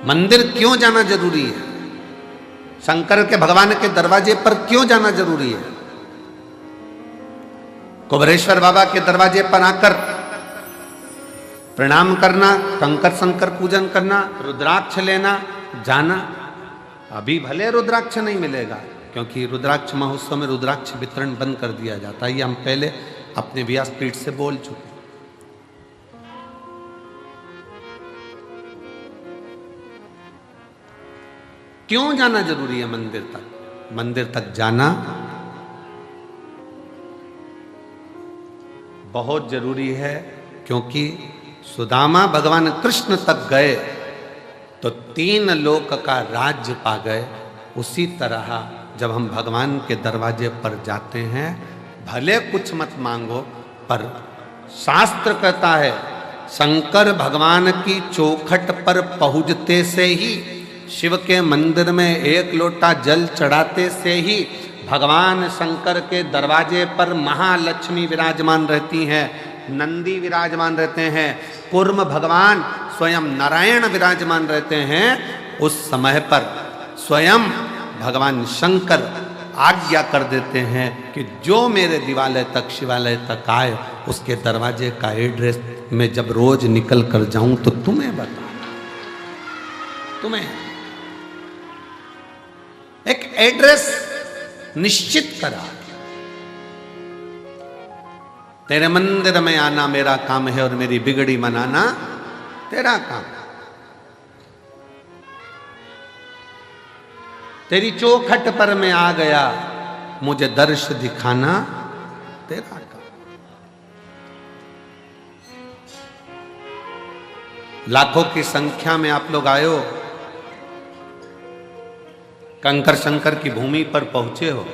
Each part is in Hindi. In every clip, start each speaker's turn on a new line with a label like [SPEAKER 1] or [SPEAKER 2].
[SPEAKER 1] मंदिर क्यों जाना जरूरी है? शंकर के भगवान के दरवाजे पर क्यों जाना जरूरी है? कुबेरेश्वर बाबा के दरवाजे पर आकर प्रणाम करना, कंकर शंकर पूजन करना, रुद्राक्ष लेना, जाना। अभी भले रुद्राक्ष नहीं मिलेगा, क्योंकि रुद्राक्ष महोत्सव में रुद्राक्ष वितरण बंद कर दिया जाता है। ये हम पहले अपने व्यासपीठ से बोल चुके। क्यों जाना जरूरी है मंदिर तक? मंदिर तक जाना बहुत जरूरी है, क्योंकि सुदामा भगवान कृष्ण तक गए तो 3 लोक का राज्य पा गए। उसी तरह जब हम भगवान के दरवाजे पर जाते हैं, भले कुछ मत मांगो, पर शास्त्र कहता है शंकर भगवान की चौखट पर पहुंचते से ही, शिव के मंदिर में 1 लोटा जल चढ़ाते से ही भगवान शंकर के दरवाजे पर महालक्ष्मी विराजमान रहती हैं, नंदी विराजमान रहते हैं, कूर्म भगवान स्वयं नारायण विराजमान रहते हैं। उस समय पर स्वयं भगवान शंकर आज्ञा कर देते हैं कि जो मेरे दिवालय तक, शिवालय तक आए, उसके दरवाजे का एड्रेस मैं जब रोज निकल कर जाऊं तो तुम्हें बताना। तुम्हें एक एड्रेस निश्चित करा, तेरे मंदिर में आना मेरा काम है और मेरी बिगड़ी मनाना तेरा काम। तेरी चौखट पर मैं आ गया, मुझे दर्श दिखाना तेरा काम। लाखों की संख्या में आप लोग आए हो, कंकर शंकर की भूमि पर पहुंचे हो,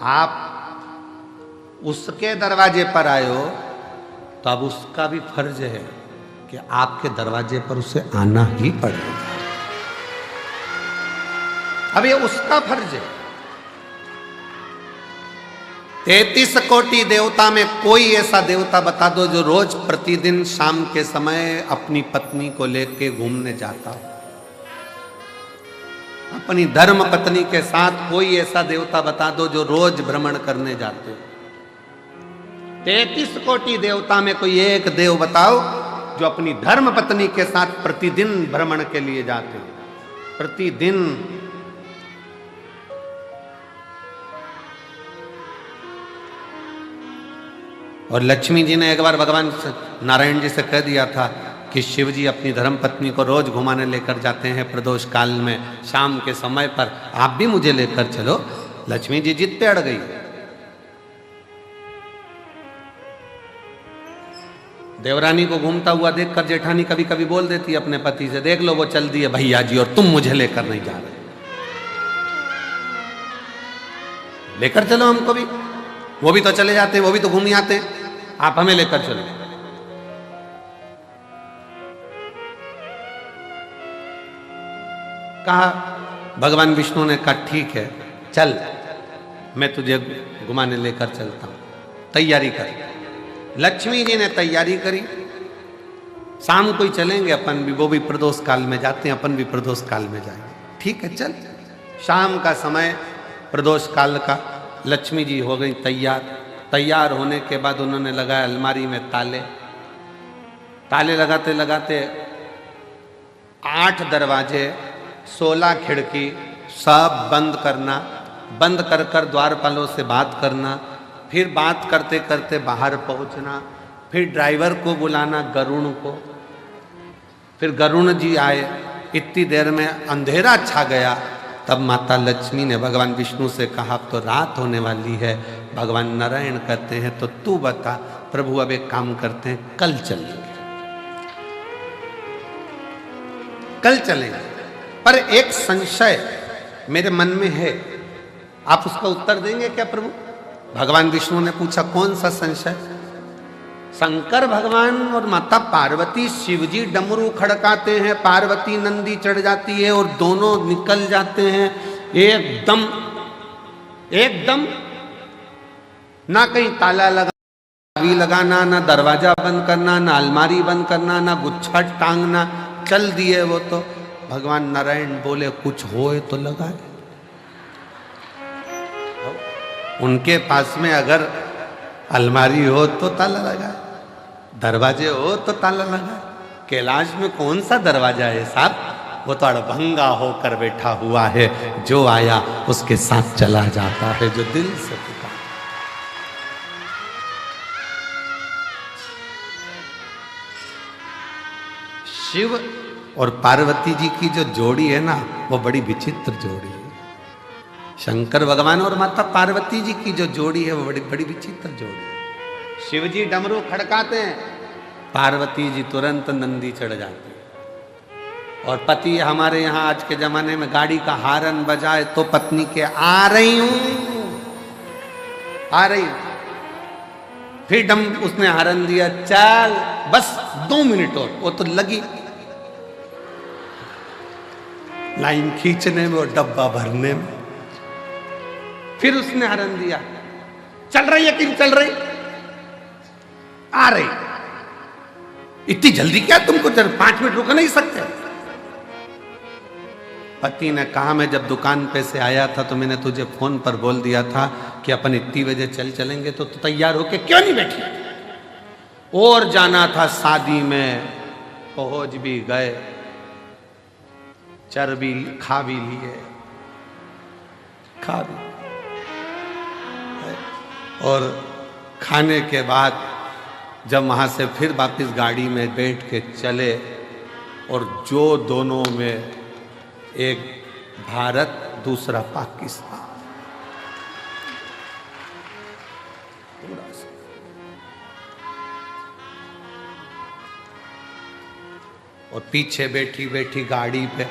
[SPEAKER 1] आप उसके दरवाजे पर आए हो, तो अब उसका भी फर्ज है कि आपके दरवाजे पर उसे आना ही पड़ेगा। अब ये उसका फर्ज है। 33 कोटि देवता में कोई ऐसा देवता बता दो जो रोज प्रतिदिन शाम के समय अपनी पत्नी को लेके घूमने जाता हो। अपनी धर्म पत्नी के साथ कोई ऐसा देवता बता दो जो रोज भ्रमण करने जाते हो। 33 कोटि देवता में कोई एक देव बताओ जो अपनी धर्म पत्नी के साथ प्रतिदिन भ्रमण के लिए जाते हो। प्रतिदिन। और लक्ष्मी जी ने एक बार भगवान नारायण जी से कह दिया था कि शिव जी अपनी धर्म पत्नी को रोज घुमाने लेकर जाते हैं प्रदोष काल में, शाम के समय पर आप भी मुझे लेकर चलो। लक्ष्मी जी जिद पे अड़ गई। देवरानी को घूमता हुआ देखकर जेठानी कभी कभी बोल देती है अपने पति से, देख लो वो चल दी है भैया जी और तुम मुझे लेकर नहीं जा रहे, लेकर चलो हमको भी। वो भी तो चले जाते हैं, वो भी तो घूम आते हैं, आप हमें लेकर चलो। कहा, भगवान विष्णु ने कहा ठीक है चल, मैं तुझे घुमाने लेकर चलता हूं, तैयारी कर। लक्ष्मी जी ने तैयारी करी, शाम को ही चलेंगे अपन भी, वो भी प्रदोष काल में जाते हैं, अपन भी प्रदोष काल में जाएंगे। ठीक है चल। शाम का समय प्रदोष काल का, लक्ष्मी जी हो गई तैयार। तैयार होने के बाद उन्होंने लगाया अलमारी में ताले। ताले लगाते लगाते 8 दरवाजे, 16 खिड़की सब बंद करना। बंद कर कर द्वारपालों से बात करना, फिर बात करते करते बाहर पहुंचना, फिर ड्राइवर को बुलाना गरुण को, फिर गरुण जी आए। इतनी देर में अंधेरा छा गया। तब माता लक्ष्मी ने भगवान विष्णु से कहा अब तो रात होने वाली है। भगवान नारायण कहते हैं तो तू बता। प्रभु अब एक काम करते हैं, कल चलेंगे, कल चलेंगे। पर एक संशय मेरे मन में है, आप उसका उत्तर देंगे क्या प्रभु? भगवान विष्णु ने पूछा कौन सा संशय? शंकर भगवान और माता पार्वती, शिवजी डमरू खड़काते हैं, पार्वती नंदी चढ़ जाती है और दोनों निकल जाते हैं एकदम एकदम। ना कहीं ताला लगाना, ना दरवाजा बंद करना, ना अलमारी बंद करना, ना गुच्छा टांगना, चल दिए वो तो भगवान नारायण बोले कुछ होए तो लगाए। उनके पास में अगर अलमारी हो तो ताला लगाए, दरवाजे हो तो ताला लगाए। कैलाश में कौन सा दरवाजा है साहब? वो तो अड़भंगा होकर बैठा हुआ है, जो आया उसके साथ चला जाता है, जो दिल से पुकार। शिव और पार्वती जी की जो जोड़ी है ना, वो बड़ी विचित्र जोड़ी है। शंकर भगवान और माता पार्वती जी की जो जोड़ी है वो बड़ी बड़ी विचित्र जोड़ी है। शिव जी डमरू खड़काते हैं, पार्वती जी तुरंत नंदी चढ़ जाती है। और पति हमारे यहाँ आज के जमाने में गाड़ी का हारन बजाए तो पत्नी के आ रही हूं, आ रही हूं, फिर उसने हारन दिया, चल बस 2 मिनट और, वो तो लगी लाइन खींचने में और डब्बा भरने में। फिर उसने हरन दिया, चल रही है कि नहीं चल रही? आ रही। इतनी जल्दी क्या तुमको? 5 मिनट रुक नहीं सकते? पति ने कहा मैं जब दुकान पे से आया था तो मैंने तुझे फोन पर बोल दिया था कि अपन इतनी बजे चलेंगे, तो तू तैयार होके क्यों नहीं बैठी? और जाना था शादी में, पहुंच भी गए, चर भी खा भी लिए, खा भी, और खाने के बाद जब वहां से फिर वापस गाड़ी में बैठ के चले, और जो दोनों में एक भारत दूसरा पाकिस्तान, और पीछे बैठी बैठी गाड़ी पे,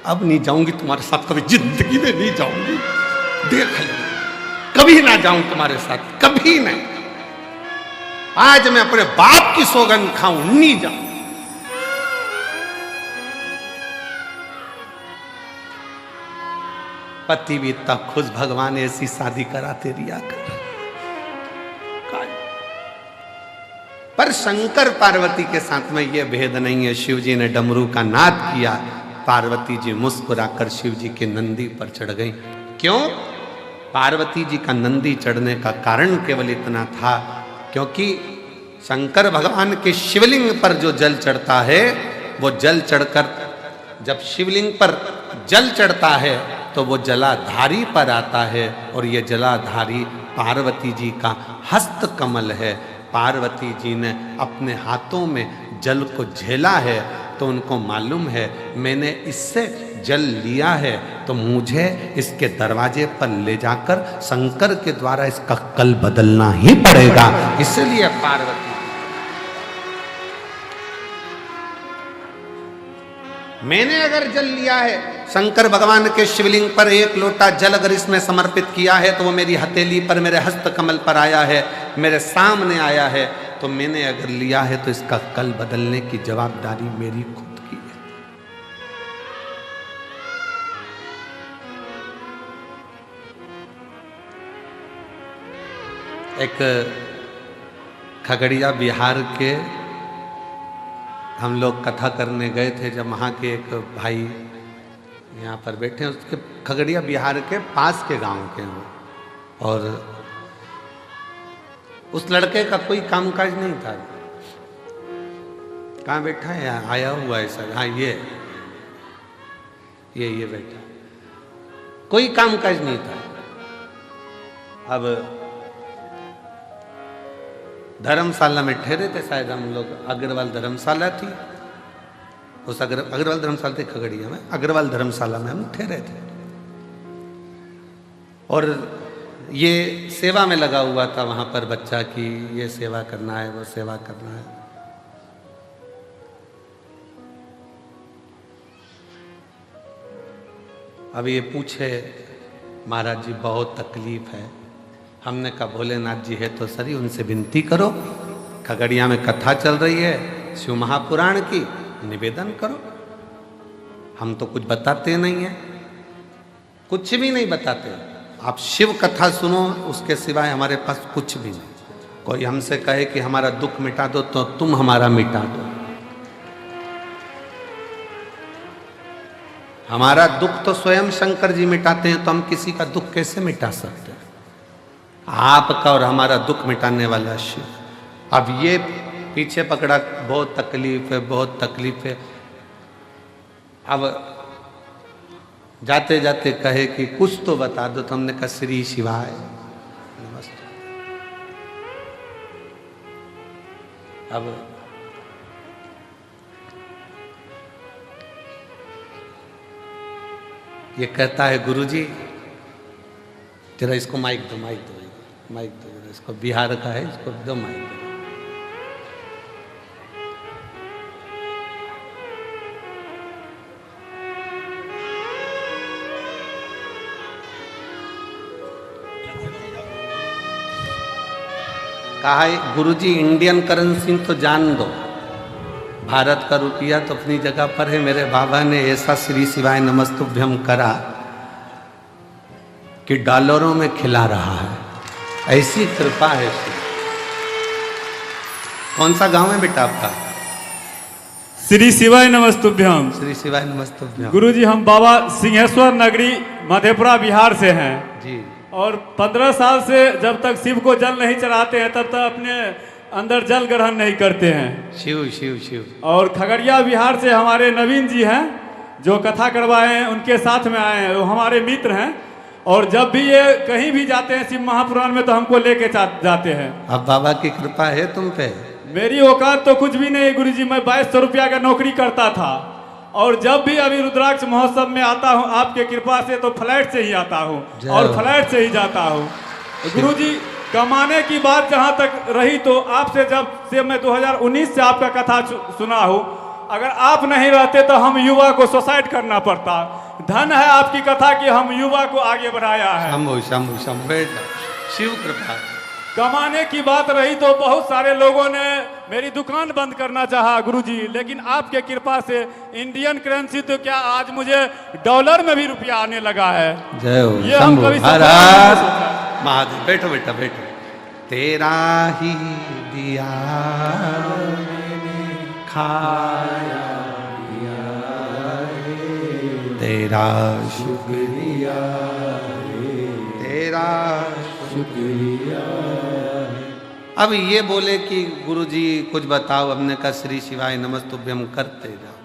[SPEAKER 1] अब नहीं जाऊंगी तुम्हारे साथ, कभी जिंदगी में नहीं जाऊंगी, देख लो कभी ना जाऊं तुम्हारे साथ, कभी नहीं। आज मैं अपने बाप की सौगंध खाऊं, नहीं जाऊं। पति भी इतना खुश, भगवान ऐसी शादी कराते रिया कर। पर शंकर पार्वती के साथ में यह भेद नहीं है। शिव जी ने डमरू का नाद किया, पार्वती जी मुस्कुराकर शिव जी के नंदी पर चढ़ गई। क्यों? पार्वती जी का नंदी चढ़ने का कारण केवल इतना था क्योंकि शंकर भगवान के शिवलिंग पर जो जल चढ़ता है, वो जल चढ़कर जब शिवलिंग पर जल चढ़ता है तो वो जलाधारी पर आता है, और ये जलाधारी पार्वती जी का हस्त कमल है। पार्वती जी ने अपने हाथों में जल को झेला है, तो उनको मालूम है मैंने इससे जल लिया है, तो मुझे इसके दरवाजे पर ले जाकर शंकर के द्वारा इसका कल बदलना ही पड़ेगा। इसलिए पार्वती, मैंने अगर जल लिया है, शंकर भगवान के शिवलिंग पर एक लोटा जल अगर इसमें समर्पित किया है, तो वो मेरी हथेली पर, मेरे हस्त कमल पर आया है, मेरे सामने आया है, तो मैंने अगर लिया है तो इसका कल बदलने की जवाबदारी मेरी खुद की है। एक खगड़िया बिहार के हम लोग कथा करने गए थे, जब वहाँ के एक भाई यहाँ पर बैठे हैं, उसके खगड़िया बिहार के पास के गांव के हैं, और उस लड़के का कोई कामकाज नहीं था। कहाँ बैठा है? आया हुआ है सर। हाँ, ये बैठा, कोई कामकाज नहीं था। अब धर्मशाला में ठहरे थे शायद हम लोग, अग्रवाल धर्मशाला थी, उस अग्रवाल धर्मशाला थी खगड़िया में, अग्रवाल धर्मशाला में हम ठहरे थे, और ये सेवा में लगा हुआ था वहां पर बच्चा की, ये सेवा करना है, वो सेवा करना है। अब ये पूछे महाराज जी बहुत तकलीफ है। हमने कहा भोलेनाथ जी है तो सही, उनसे विनती करो, खगड़िया में कथा चल रही है शिव महापुराण की, निवेदन करो। हम तो कुछ बताते नहीं हैं, कुछ भी नहीं बताते। आप शिव कथा सुनो, उसके सिवाय हमारे पास कुछ भी नहीं। कोई हमसे कहे कि हमारा दुख मिटा दो, तो तुम हमारा मिटा दो। हमारा दुख तो स्वयं शंकर जी मिटाते हैं, तो हम किसी का दुख कैसे मिटा सकते हैं? आपका और हमारा दुख मिटाने वाला शिव। अब ये पीछे पकड़ा, बहुत तकलीफ है, बहुत तकलीफ है। अब जाते जाते कहे कि कुछ तो बता दो, तो हमने कहा श्री शिवाय नमस्ते। अब ये कहता है गुरुजी जरा इसको माइक दो, माइक दो, माइक दो, इसको बिहार का है, इसको दो माइक दो। कहा है गुरुजी इंडियन करेंसी तो जान दो, भारत का रुपया तो अपनी जगह पर है। मेरे बाबा ने ऐसा श्री शिवाय नमस्तुभ्यम करा कि डॉलरों में खिला रहा है, ऐसी कृपा है। कौन सा गांव है बेटा आपका?
[SPEAKER 2] श्री शिवाय नमस्तुभ्यम।
[SPEAKER 1] श्री शिवाय नमस्तुभ्यम।
[SPEAKER 2] गुरुजी हम बाबा सिंहेश्वर नगरी मधेपुरा बिहार से हैं
[SPEAKER 1] जी।
[SPEAKER 2] और 15 साल से जब तक शिव को जल नहीं चढ़ाते हैं तब तक अपने अंदर जल ग्रहण नहीं करते हैं।
[SPEAKER 1] शिव शिव शिव।
[SPEAKER 2] और खगड़िया बिहार से हमारे नवीन जी हैं जो कथा करवाए हैं, उनके साथ में आए हैं, वो हमारे मित्र हैं। और जब भी ये कहीं भी जाते हैं शिव महापुराण में तो हमको लेके जाते हैं।
[SPEAKER 1] अब बाबा की कृपा है तुम पे?
[SPEAKER 2] मेरी औकात तो कुछ भी नहीं गुरुजी, मैं 2200 रुपया का नौकरी करता था और जब भी अभी रुद्राक्ष महोत्सव में आता हूँ आपके कृपा से तो फ्लैट से ही आता हूँ और फ्लैट से ही जाता हूँ। गुरुजी कमाने की बात जहाँ तक रही तो आपसे जब से मैं 2019 से आपका कथा सुना हूँ, अगर आप नहीं रहते तो हम युवा को सुसाइड करना पड़ता। धन है आपकी कथा कि हम युवा को आगे बढ़ाया है।
[SPEAKER 1] शंभु शंभु शंभु बेटा, शिव कृपा।
[SPEAKER 2] कमाने की बात रही तो बहुत सारे लोगों ने मेरी दुकान बंद करना चाहा गुरुजी, लेकिन आपके कृपा से इंडियन करेंसी तो क्या आज मुझे डॉलर में भी रुपया आने लगा है।
[SPEAKER 1] जय हो
[SPEAKER 2] ये हम कभी
[SPEAKER 1] महादेव। बैठो बेटा बैठो। तेरा ही दिया खाया तेरा शुक्रिया, तेरा शुक्रिया। अब ये बोले कि गुरुजी कुछ बताओ, हमने कहा श्री शिवाय नमस्तुभ्यम करते जाओ,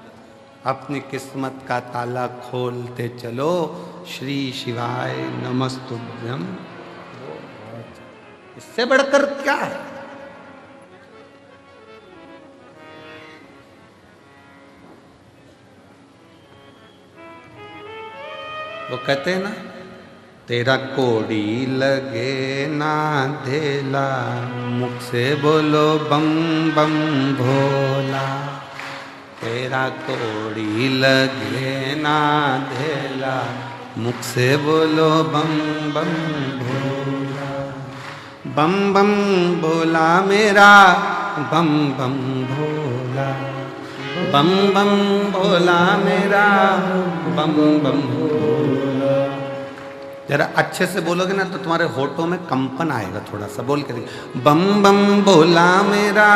[SPEAKER 1] अपनी किस्मत का ताला खोलते चलो। श्री शिवाय नमस्तुभ्यम, इससे बढ़कर क्या है? वो कहते हैं ना, तेरा कोड़ी लगे ना धेला, मुख से बोलो बम बम भोला। तेरा कोड़ी लगे ना धेला, मुख से बोलो बम बम भोला। बम बम भोला मेरा, बम बम भोला, बम बम भोला मेरा, बम बम भोला। जरा अच्छे से बोलोगे ना तो तुम्हारे होठों में कंपन आएगा, थोड़ा सा बोल के देखिए। बम बम भोला मेरा,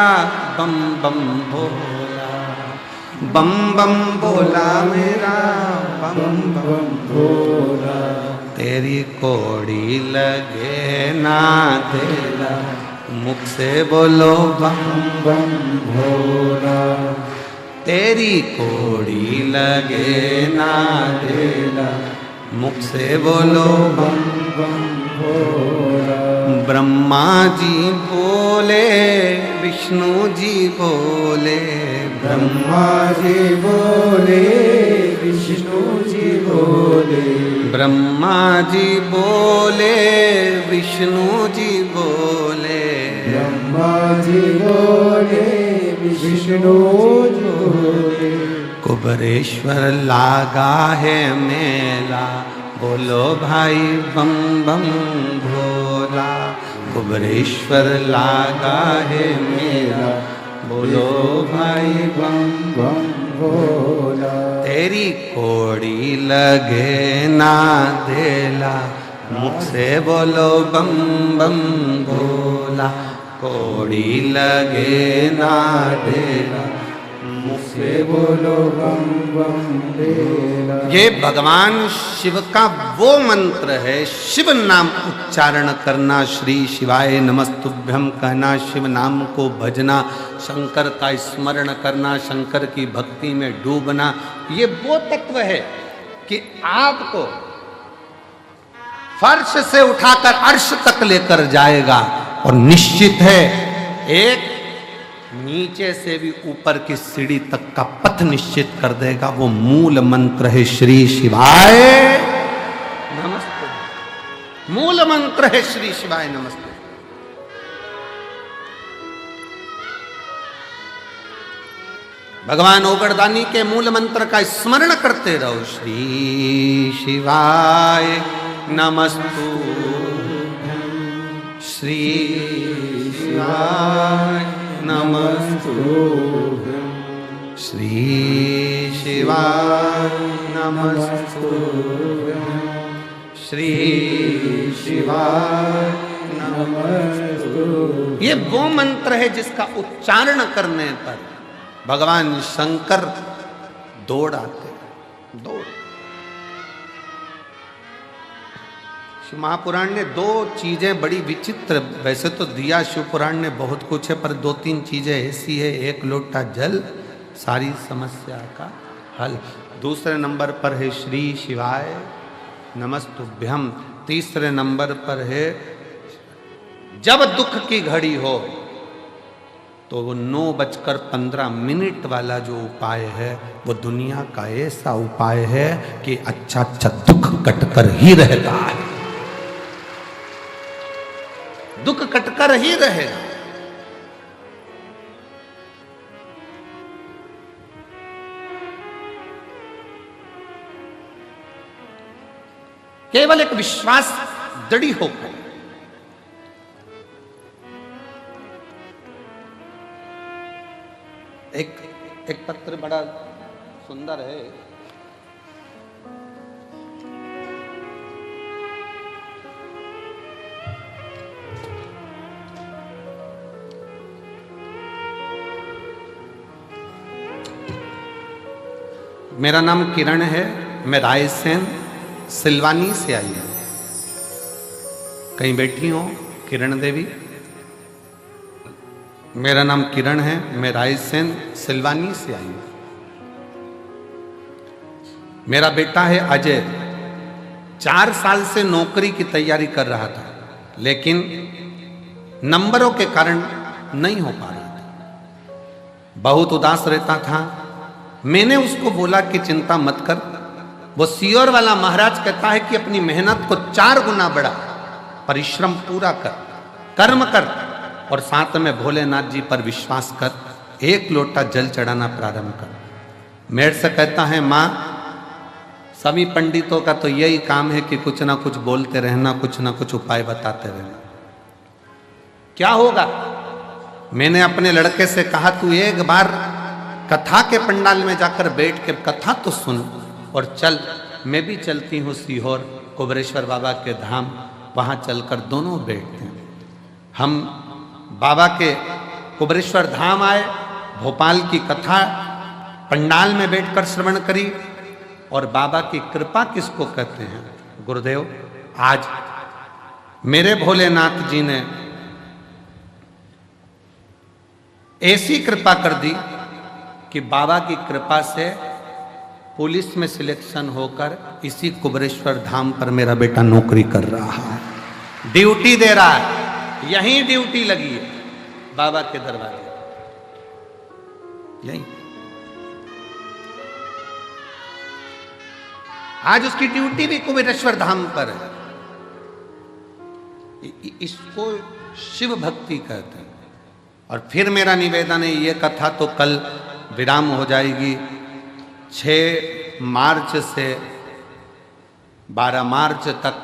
[SPEAKER 1] बम बम भोला, बम बम भोला मेरा, बम बम भोला। तेरी कोड़ी लगे ना धेला, मुख से बोलो बम बम भोला। तेरी कोड़ी लगे ना धेला, मुख से बोलो बम बम भोला। ब्रह्मा जी बोले, विष्णु जी बोले,
[SPEAKER 3] ब्रह्मा जी बोले, विष्णु जी बोले,
[SPEAKER 1] ब्रह्मा जी बोले, विष्णु जी बोले,
[SPEAKER 3] ब्रह्मा जी बोले, विष्णु जी बोले।
[SPEAKER 1] कुबरेश्वर लागा है मेला, बोलो भाई बम बम भोला। कुबरेश्वर लागा है मेला, बोलो भाई बम
[SPEAKER 3] बम भोला।
[SPEAKER 1] तेरी कोड़ी लगे ना धेला, मुख से बोलो बम बम भोला। कोड़ी लगे ना धेला, मुख से
[SPEAKER 3] बोलो बम बम भोला।
[SPEAKER 1] ये भगवान शिव का वो मंत्र है। शिव नाम उच्चारण करना, श्री शिवाय नमस्तुभ्यम कहना, शिव नाम को भजना, शंकर का स्मरण करना, शंकर की भक्ति में डूबना, ये वो तत्व है कि आपको फर्श से उठाकर अर्श तक लेकर जाएगा। और निश्चित है एक नीचे से भी ऊपर की सीढ़ी तक का पथ निश्चित कर देगा। वो मूल मंत्र है श्री शिवाय नमस्ते। मूल मंत्र है श्री शिवाय नमस्ते। भगवान ओगड़दानी के मूल मंत्र का स्मरण करते रहो। श्री शिवाय नमस्तु, श्री शिवाय नमस्तु, श्री शिवाय नमस्तु, श्री शिवाय नमस्तु। ये वो मंत्र है जिसका उच्चारण करने पर भगवान शंकर दौड़ आते, दौड़। शिव महापुराण ने दो चीजें बड़ी विचित्र, वैसे तो दिया शिव पुराण ने बहुत कुछ है, पर दो तीन चीजें ऐसी है। एक लोटा जल सारी समस्या का हल। दूसरे नंबर पर है श्री शिवाय नमस्तुभ्यम। तीसरे नंबर पर है जब दुख की घड़ी हो तो वो 9:15 वाला जो उपाय है वो दुनिया का ऐसा उपाय है कि अच्छा अच्छा दुख कटकर ही रहता है, दुख कटकर ही रहेगा। केवल एक विश्वास दृढ़ होकर एक पत्र बड़ा सुंदर है। मेरा नाम किरण है, मैं रायसेन सिलवानी से आई हूं। कहीं बैठी हो किरण देवी? मेरा नाम किरण है, मैं रायसेन सिलवानी से आई हूं। मेरा बेटा है अजय, 4 साल से नौकरी की तैयारी कर रहा था, लेकिन नंबरों के कारण नहीं हो पा रहा था। बहुत उदास रहता था। मैंने उसको बोला कि चिंता मत कर, वो सीओर वाला महाराज कहता है कि अपनी मेहनत को 4 गुना बढ़ा, परिश्रम पूरा कर, कर्म कर और साथ में भोलेनाथ जी पर विश्वास कर, 1 लोटा जल चढ़ाना प्रारंभ कर। मेरे से कहता है माँ, सभी पंडितों का तो यही काम है कि कुछ ना कुछ बोलते रहना, कुछ ना कुछ उपाय बताते रहना, क्या होगा? मैंने अपने लड़के से कहा तू एक बार कथा के पंडाल में जाकर बैठ के कथा तो सुन, और चल मैं भी चलती हूँ सीहोर कुबरेश्वर बाबा के धाम, वहाँ चलकर दोनों बैठते हैं। हम बाबा के कुबरेश्वर धाम आए, भोपाल की कथा पंडाल में बैठकर श्रवण करी। और बाबा की कृपा किसको कहते हैं? गुरुदेव, आज मेरे भोलेनाथ जी ने ऐसी कृपा कर दी कि बाबा की कृपा से पुलिस में सिलेक्शन होकर इसी कुबरेश्वर धाम पर मेरा बेटा नौकरी कर रहा है, ड्यूटी दे रहा है। यहीं ड्यूटी लगी है बाबा के दरबार, यहीं आज उसकी ड्यूटी भी कुबेरेश्वर धाम पर है। इसको शिव भक्ति कहते हैं। और फिर मेरा निवेदन है, ये कथा तो कल विराम हो जाएगी। 6 मार्च से 12 मार्च तक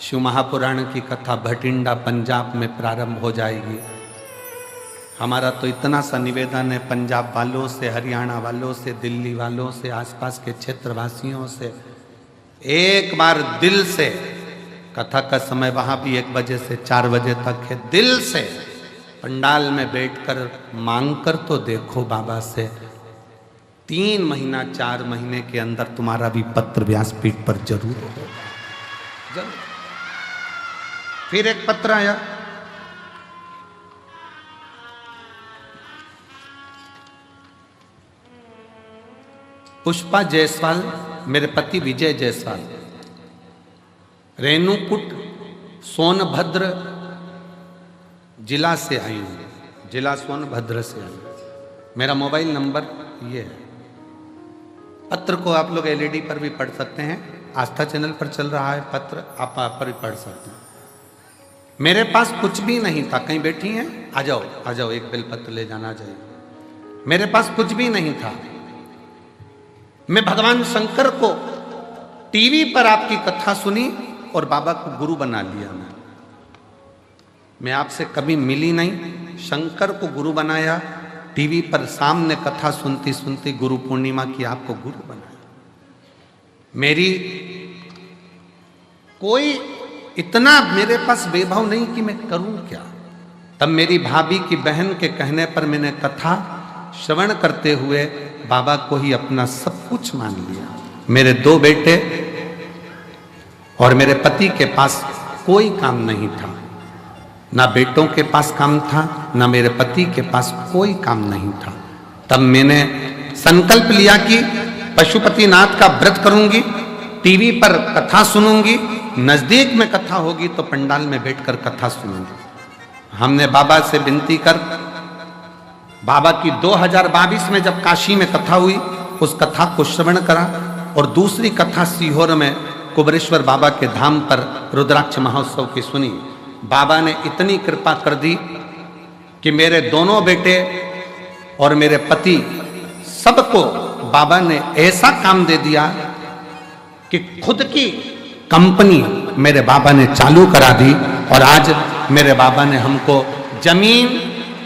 [SPEAKER 1] शिव महापुराण की कथा भटिंडा पंजाब में प्रारंभ हो जाएगी। हमारा तो इतना सा निवेदन है पंजाब वालों से, हरियाणा वालों से, दिल्ली वालों से, आसपास के क्षेत्रवासियों से, एक बार दिल से, कथा का समय वहाँ भी 1 बजे से 4 बजे तक है, दिल से पंडाल में बैठकर मांग कर तो देखो बाबा से, 3 महीना 4 महीने के अंदर तुम्हारा भी पत्र व्यासपीठ पर जरूर हो, जरूर। फिर एक पत्र आया, पुष्पा जायसवाल, मेरे पति विजय जायसवाल, रेणुकूट सोनभद्र जिला से आई हूँ, जिला सोनभद्र से आई हूँ। मेरा मोबाइल नंबर ये है। पत्र को आप लोग एलईडी पर भी पढ़ सकते हैं, आस्था चैनल पर चल रहा है पत्र, आप पर भी पढ़ सकते हैं। मेरे पास कुछ भी नहीं था। कहीं बैठी हैं? आ जाओ आ जाओ, एक बेलपत्र ले जाना चाहिए। मेरे पास कुछ भी नहीं था। मैं भगवान शंकर को टीवी पर आपकी कथा सुनी और बाबा को गुरु बना लिया। मैं आपसे कभी मिली नहीं, शंकर को गुरु बनाया, टीवी पर सामने कथा सुनती सुनती गुरु पूर्णिमा की आपको गुरु बनाया। मेरी कोई इतना मेरे पास वैभव नहीं कि मैं करूं क्या। तब मेरी भाभी की बहन के कहने पर मैंने कथा श्रवण करते हुए बाबा को ही अपना सब कुछ मान लिया। मेरे 2 बेटे और मेरे पति के पास कोई काम नहीं था, ना बेटों के पास काम था, ना मेरे पति के पास कोई काम नहीं था। तब मैंने संकल्प लिया कि पशुपतिनाथ का व्रत करूंगी, टीवी पर कथा सुनूंगी, नजदीक में कथा होगी तो पंडाल में बैठकर कथा सुनूंगी। हमने बाबा से विनती कर, बाबा की 2022 में जब काशी में कथा हुई, उस कथा को श्रवण करा और दूसरी कथा सीहोर में कुबरेश्वर बाबा के धाम पर रुद्राक्ष महोत्सव की सुनी। बाबा ने इतनी कृपा कर दी कि मेरे दोनों बेटे और मेरे पति सबको बाबा ने ऐसा काम दे दिया कि खुद की कंपनी मेरे बाबा ने चालू करा दी। और आज मेरे बाबा ने हमको जमीन,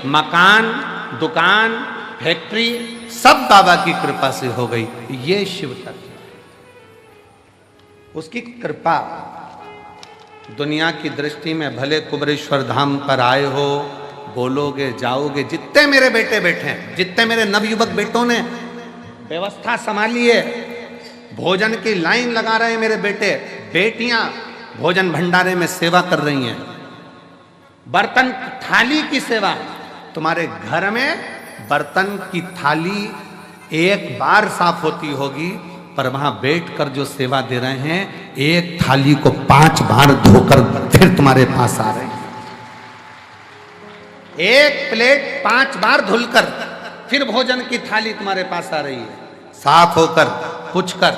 [SPEAKER 1] मकान, दुकान, फैक्ट्री सब बाबा की कृपा से हो गई। ये शिव तत्व, उसकी कृपा। दुनिया की दृष्टि में भले कुबरेश्वर धाम पर आए हो, बोलोगे जाओगे, जितने मेरे बेटे बैठे हैं, जितने मेरे नवयुवक बेटों ने व्यवस्था संभाली है, भोजन की लाइन लगा रहे हैं मेरे बेटे, बेटियां भोजन भंडारे में सेवा कर रही हैं, बर्तन थाली की सेवा। तुम्हारे घर में बर्तन की थाली एक बार साफ होती होगी, पर वहां बैठकर जो सेवा दे रहे हैं, एक थाली को 5 बार धोकर फिर तुम्हारे पास आ रहे हैं। एक प्लेट 5 बार धुलकर फिर भोजन की थाली तुम्हारे पास आ रही है, साफ होकर, पुछकर।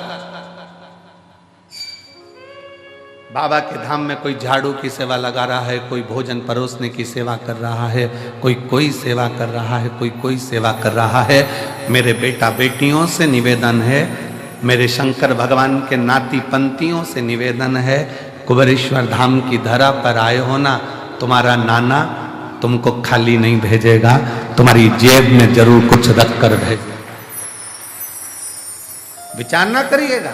[SPEAKER 1] बाबा के धाम में कोई झाड़ू की सेवा लगा रहा है, कोई भोजन परोसने की सेवा कर रहा है, कोई सेवा कर रहा है, कोई सेवा कर रहा है। मेरे बेटा बेटियों से निवेदन है, मेरे शंकर भगवान के नाती पंथियों से निवेदन है, कुबरेश्वर धाम की धरा पर आए हो ना, तुम्हारा नाना तुमको खाली नहीं भेजेगा, तुम्हारी जेब में जरूर कुछ रख कर भेजेगा। विचार ना करिएगा।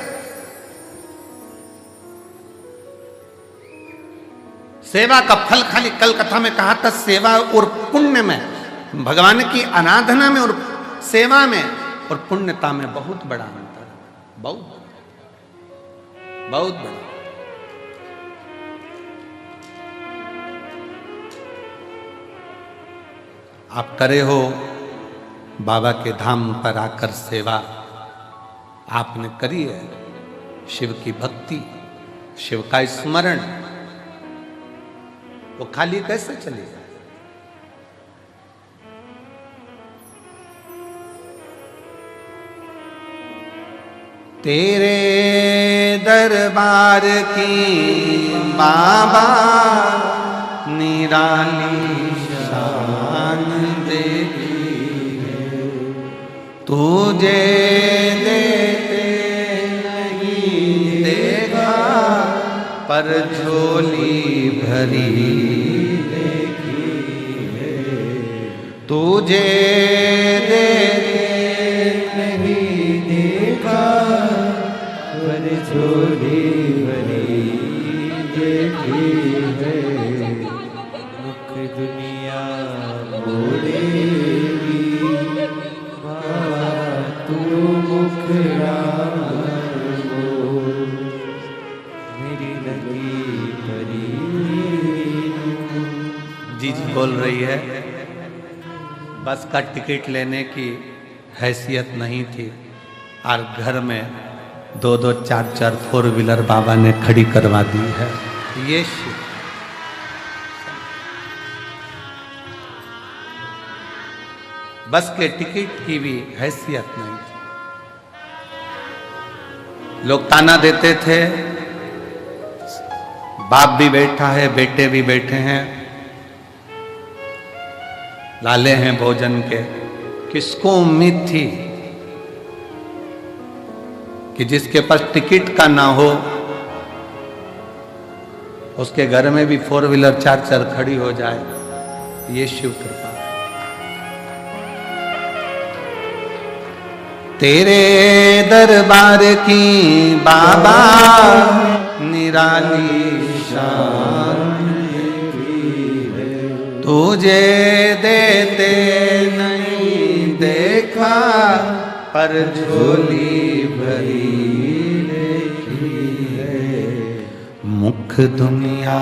[SPEAKER 1] सेवा का फल खाली, कल कथा में कहा था, सेवा और पुण्य में, भगवान की आराधना में और सेवा में और पुण्यता में बहुत बड़ा अंतर है, बहुत बड़ा। आप करे हो बाबा के धाम पर आकर सेवा, आपने करी है, शिव की भक्ति, शिव का स्मरण, वो खाली कैसे चली जाए? तेरे दरबार की बाबा निराली शान देखी है, तुझे देते नहीं देखा, पर झोली भरी देखी है, तुझे देते नहीं देखा, पर झोली भरी देखी है। मुख दुनिया बोलेगी बाबा तू रही है, बस का टिकट लेने की हैसियत नहीं थी और घर में 2-2, 4-4 फोर व्हीलर बाबा ने खड़ी करवा दी है। ये शिव। बस के टिकट की भी हैसियत नहीं थी। लोग ताना देते थे, बाप भी बैठा है, बेटे भी बैठे हैं, लाले हैं भोजन के। किसको उम्मीद थी कि जिसके पास टिकट का ना हो उसके घर में भी फोर व्हीलर 4-4 खड़ी हो जाए। ये शिव कृपा। तेरे दरबार की बाबा निराली शान, तुझे देते नहीं देखा पर झोली भरी देखी है। मुख दुनिया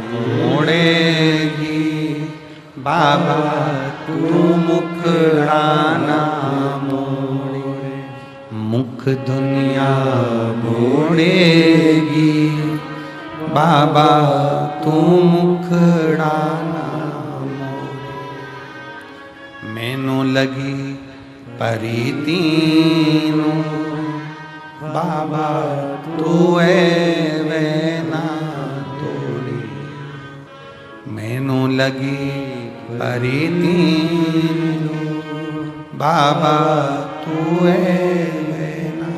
[SPEAKER 1] मोड़ेगी बाबा, तू मुखड़ाना मोड़े। मुख दुनिया मोड़ेगी बाबा, तू मुखड़ाना मोड़े। मैनू लगी परी तीनू बाबा, तू वैना तोड़ी। मैनू लगी परी तीनू बाबा, तू वैना।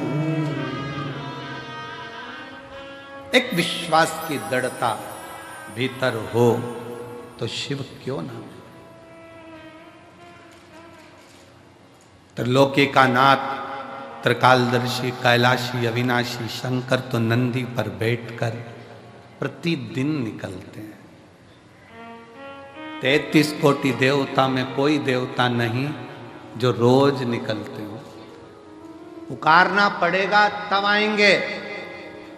[SPEAKER 1] एक विश्वास की दृढ़ता भीतर हो तो शिव क्यों ना। त्रिलोकी का नाथ, त्रिकालदर्शी, कैलाशी, अविनाशी शंकर तो नंदी पर बैठकर प्रतिदिन निकलते हैं। 33 कोटि देवता में कोई देवता नहीं जो रोज निकलते हो। पुकारना पड़ेगा तब आएंगे,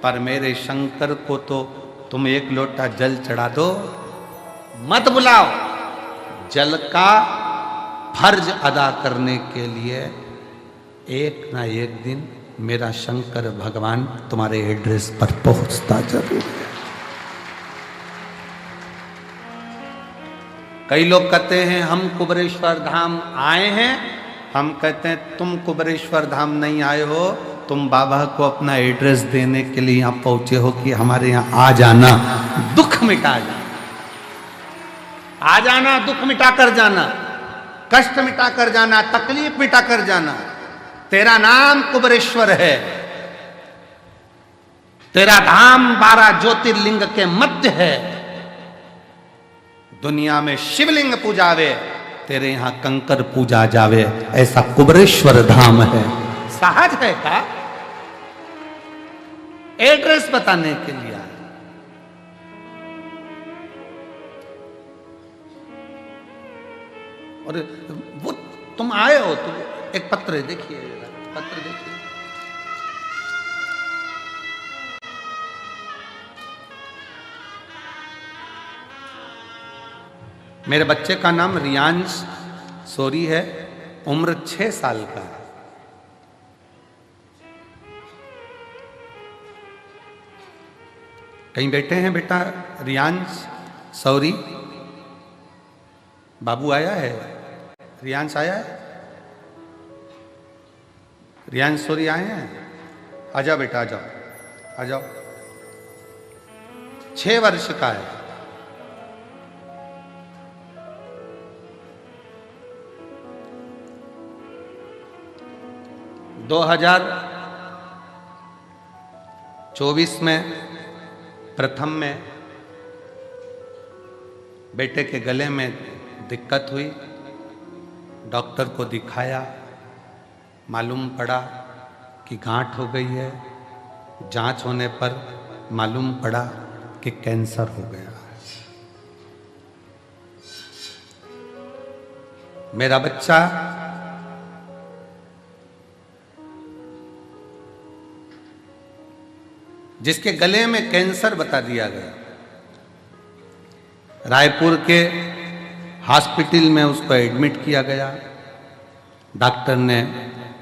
[SPEAKER 1] पर मेरे शंकर को तो तुम एक लोटा जल चढ़ा दो, मत बुलाओ। जल का फर्ज अदा करने के लिए एक ना एक दिन मेरा शंकर भगवान तुम्हारे एड्रेस पर पहुंचता जरूर है। कई लोग कहते हैं हम कुबरेश्वर धाम आए हैं, हम कहते हैं तुम कुबरेश्वर धाम नहीं आए हो, तुम बाबा को अपना एड्रेस देने के लिए यहाँ पहुंचे हो कि हमारे यहाँ आ जाना, दुख मिटा जाना। आ जाना, दुख मिटा कर जाना, कष्ट मिटा कर जाना, तकलीफ मिटा कर जाना। तेरा नाम कुबरेश्वर है, तेरा धाम 12 ज्योतिर्लिंग के मध्य है। दुनिया में शिवलिंग पूजावे, तेरे यहां कंकर पूजा जावे, ऐसा कुबरेश्वर धाम है। सहज है का एड्रेस बताने के लिए। और वो तुम आए हो, तुम एक पत्र देखिए, पत्र देखिए। मेरे बच्चे का नाम रियांश सोरी है, उम्र 6 साल का है। कहीं बैठे हैं बेटा रियांश सौरी? बाबू आया है? रियांश आया है? रियांश सोरी आए हैं? आ जाओ बेटा, आ जाओ, आ जाओ। 6 वर्ष का है। - 2024 में प्रथम में बेटे के गले में दिक्कत हुई, डॉक्टर को दिखाया, मालूम पड़ा कि गांठ हो गई है। जांच होने पर मालूम पड़ा कि कैंसर हो गया। मेरा बच्चा जिसके गले में कैंसर बता दिया गया, रायपुर के हॉस्पिटल में उसको एडमिट किया गया। डॉक्टर ने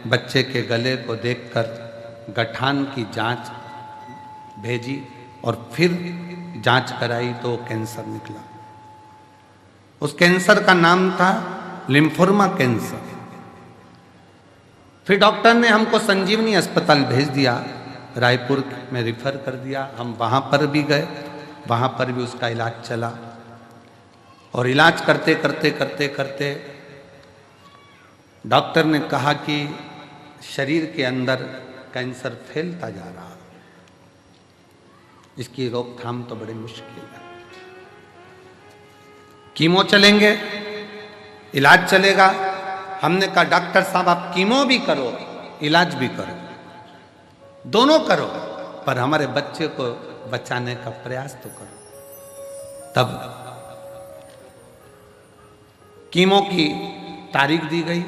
[SPEAKER 1] बच्चे के गले को देखकर गठान की जांच भेजी और फिर जांच कराई तो कैंसर निकला। उस कैंसर का नाम था लिम्फोमा कैंसर। फिर डॉक्टर ने हमको संजीवनी अस्पताल भेज दिया, रायपुर में रिफर कर दिया। हम वहाँ पर भी गए, वहाँ पर भी उसका इलाज चला और इलाज करते करते करते करते डॉक्टर ने कहा कि शरीर के अंदर कैंसर फैलता जा रहा है, इसकी रोकथाम तो बड़ी मुश्किल है। कीमो चलेंगे, इलाज चलेगा। हमने कहा डॉक्टर साहब आप कीमो भी करो, इलाज भी करो, दोनों करो, पर हमारे बच्चे को बचाने का प्रयास तो करो। तब कीमो की तारीख दी गई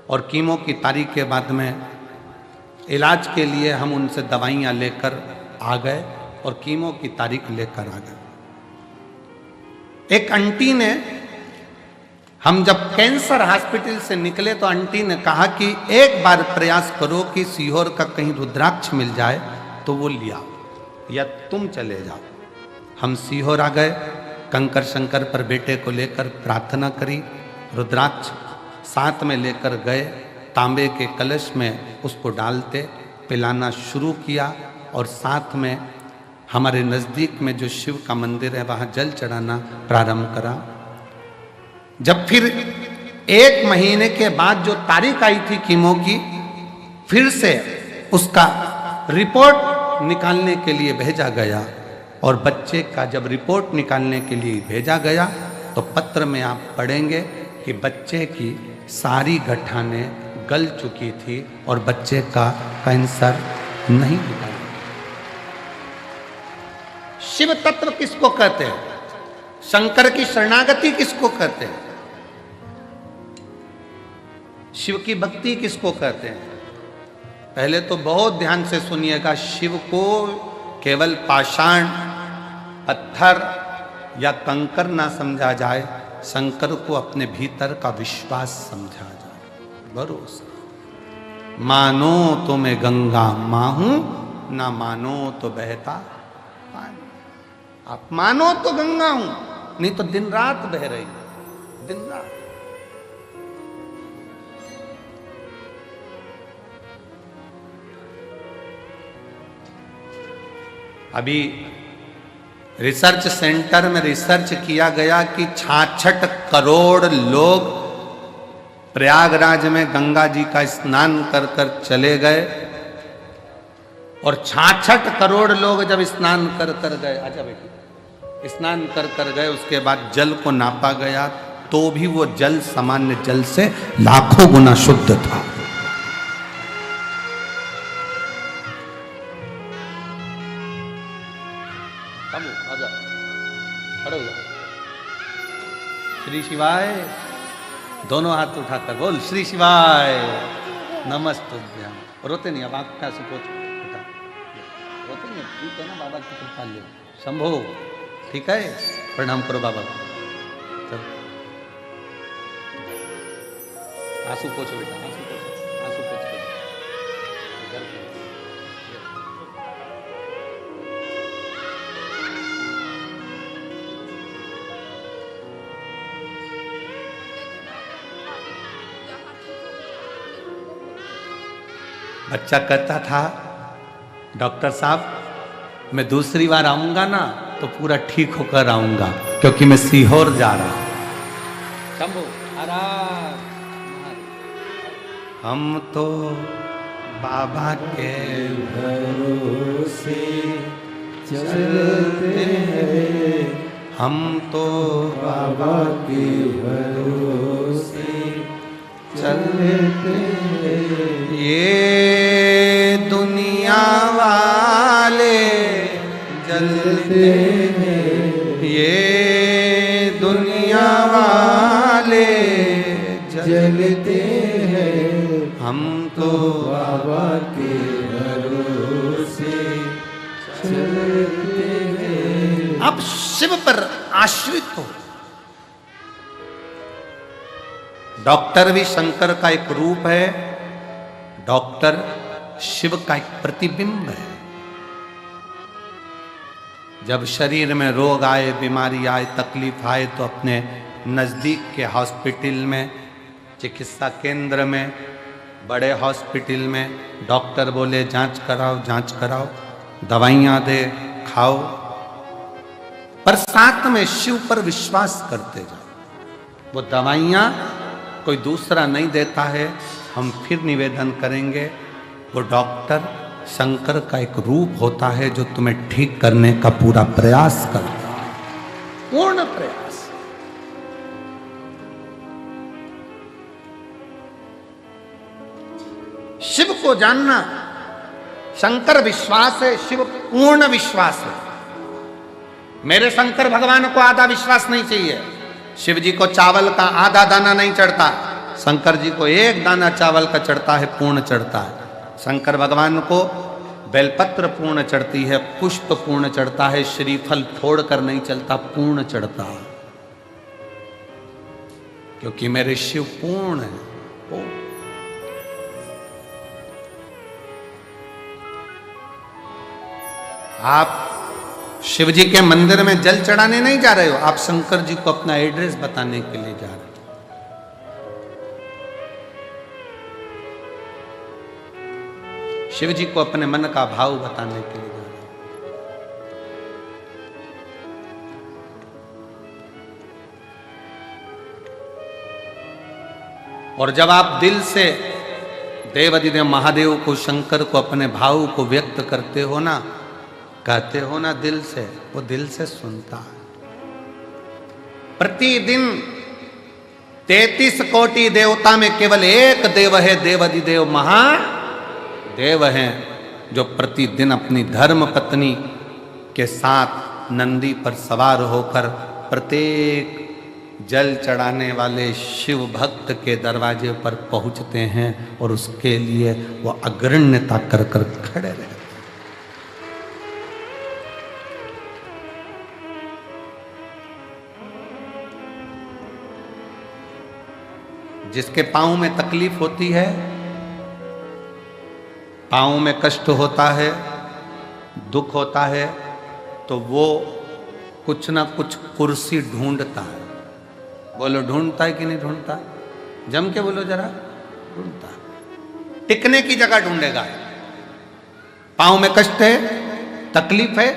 [SPEAKER 1] और कीमो की तारीख के बाद में इलाज के लिए हम उनसे दवाइयाँ लेकर आ गए और कीमो की तारीख लेकर आ गए। एक आंटी ने, हम जब कैंसर हॉस्पिटल से निकले तो आंटी ने कहा कि एक बार प्रयास करो कि सीहोर का कहीं रुद्राक्ष मिल जाए तो वो लिया या तुम चले जाओ। हम सीहोर आ गए, कंकर शंकर पर बेटे को लेकर प्रार्थना करी, रुद्राक्ष साथ में लेकर गए, तांबे के कलश में उसको डालते पिलाना शुरू किया और साथ में हमारे नज़दीक में जो शिव का मंदिर है वहाँ जल चढ़ाना प्रारंभ करा। जब फिर 1 महीने के बाद जो तारीख आई थी कीमो की, फिर से उसका रिपोर्ट निकालने के लिए भेजा गया और बच्चे का जब रिपोर्ट निकालने के लिए भेजा गया तो पत्र में आप पढ़ेंगे कि बच्चे की सारी गठानें गल चुकी थी और बच्चे का कैंसर नहीं निकला। शिव तत्व किसको कहते हैं? शंकर की शरणागति किसको कहते हैं? शिव की भक्ति किसको कहते हैं? पहले तो बहुत ध्यान से सुनिएगा, शिव को केवल पाषाण पत्थर या कंकर ना समझा जाए, शंकर को अपने भीतर का विश्वास समझा जाए, भरोसा। मानो तो मैं गंगा मां हूं, ना मानो तो बहता पानी। आप मानो तो गंगा हूं, नहीं तो दिन रात बह रही, दिन रात। अभी रिसर्च सेंटर में रिसर्च किया गया कि 66 करोड़ लोग प्रयागराज में गंगा जी का स्नान कर कर चले गए और 66 करोड़ लोग जब स्नान कर कर गए, आजा बेटी, स्नान कर कर गए, उसके बाद जल को नापा गया तो भी वो जल सामान्य जल से लाखों गुना शुद्ध था। श्री शिवाय, दोनों हाथ उठाकर बोल श्री शिवाय नमस्तुभ्यं। रोते नहीं, अब आंख का सुपोच उठा, रोते नहीं, ठीक है ना, बाबा की कृपा ले। शंभो, ठीक है, प्रणाम करो बाबा को। चलो आंसू पोछो बेटा, आंसू पोछो, आंसू पोछ के बच्चा कहता था डॉक्टर साहब मैं दूसरी बार आऊंगा ना तो पूरा ठीक होकर आऊंगा, क्योंकि मैं सीहोर जा रहा हूं। शंभू आराम। हम तो बाबा के
[SPEAKER 3] भरोसे चलते हैं,
[SPEAKER 1] हम तो
[SPEAKER 3] बाबा के भरोसे चलते हैं।
[SPEAKER 1] ये दुनिया वाले जलते हैं, ये दुनिया वाले
[SPEAKER 3] जलते हैं,
[SPEAKER 1] हम तो
[SPEAKER 3] बाबा के भरोसे चलते हैं।
[SPEAKER 1] आप शिव पर आश्रित हो, डॉक्टर भी शंकर का एक रूप है, डॉक्टर शिव का एक प्रतिबिंब है। जब शरीर में रोग आए, बीमारी आए, तकलीफ आए तो अपने नज़दीक के हॉस्पिटल में, चिकित्सा केंद्र में, बड़े हॉस्पिटल में डॉक्टर बोले जांच कराओ, जांच कराओ, दवाइयाँ दे, खाओ, पर साथ में शिव पर विश्वास करते जाओ। वो दवाइयाँ कोई दूसरा नहीं देता है। हम फिर निवेदन करेंगे, वो डॉक्टर शंकर का एक रूप होता है जो तुम्हें ठीक करने का पूरा प्रयास करता है, पूर्ण प्रयास। शिव को जानना, शंकर विश्वास है, शिव पूर्ण विश्वास है। मेरे शंकर भगवान को आधा विश्वास नहीं चाहिए। शिव जी को चावल का आधा दाना नहीं चढ़ता, शंकर जी को एक दाना चावल का चढ़ता है, पूर्ण चढ़ता है। शंकर भगवान को बेलपत्र पूर्ण चढ़ती है, पुष्प पूर्ण चढ़ता है, श्रीफल फोड़ कर नहीं चलता, पूर्ण चढ़ता है, क्योंकि मेरे शिव पूर्ण है। पूर्ण। आप शिव जी के मंदिर में जल चढ़ाने नहीं जा रहे हो, आप शंकर जी को अपना एड्रेस बताने के लिए जा रहे हो। शिव जी को अपने मन का भाव बताने के लिए जा रहे हो। और जब आप दिल से देवाधिदेव महादेव को, शंकर को, अपने भाव को व्यक्त करते हो ना, कहते हो ना दिल से, वो दिल से सुनता है। प्रतिदिन 33 कोटि देवता में केवल एक देव है, देवाधिदेव महादेव हैं, जो प्रतिदिन अपनी धर्म पत्नी के साथ नंदी पर सवार होकर प्रत्येक जल चढ़ाने वाले शिव भक्त के दरवाजे पर पहुंचते हैं और उसके लिए वो अग्रण्यता कर कर खड़े रहते हैं। जिसके पांव में तकलीफ होती है, पांव में कष्ट होता है, दुख होता है, तो वो कुछ ना कुछ कुर्सी ढूंढता है। बोलो ढूंढता है कि नहीं ढूंढता? जम के बोलो जरा, ढूंढता है। टिकने की जगह ढूंढेगा। पांव में कष्ट है, तकलीफ है,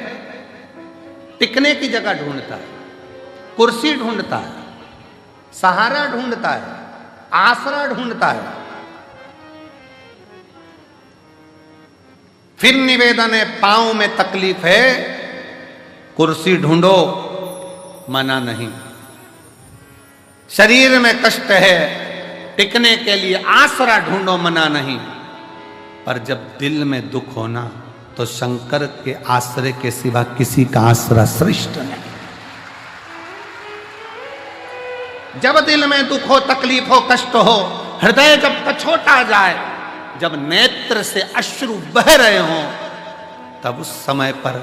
[SPEAKER 1] टिकने की जगह ढूंढता है, कुर्सी ढूंढता है, सहारा ढूंढता है, आसरा ढूंढता है। फिर निवेदन है, पांव में तकलीफ है, कुर्सी ढूंढो, मना नहीं। शरीर में कष्ट है, टिकने के लिए आसरा ढूंढो, मना नहीं। पर जब दिल में दुख होना, तो शंकर के आश्रय के सिवा किसी का आसरा श्रेष्ठ नहीं। जब दिल में दुख हो, तकलीफ हो, कष्ट हो, हृदय जब कछोटा जाए, जब नेत्र से अश्रु बह रहे हों, तब उस समय पर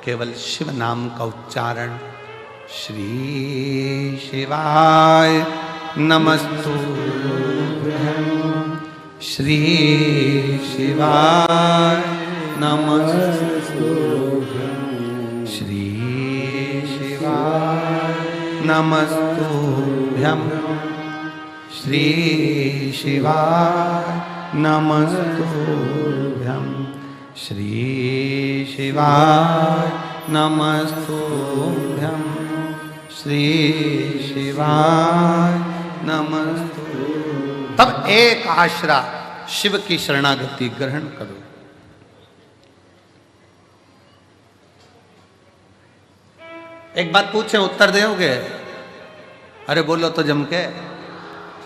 [SPEAKER 1] केवल शिव नाम का उच्चारण, श्री शिवाय नमस्तुभ्यं, श्री शिवाय नमस्तुभ्यं, श्री शिवाय नमस्तुभ्यं, श्री शिवाय नमस्तुभ्यं, श्री शिवाय नमस्तुभ्यं, श्री शिवाय नमस्तुभ्यं। तब एक आश्रा शिव की शरणागति ग्रहण करो। एक बात पूछे, उत्तर दोगे? अरे बोलो तो जम के।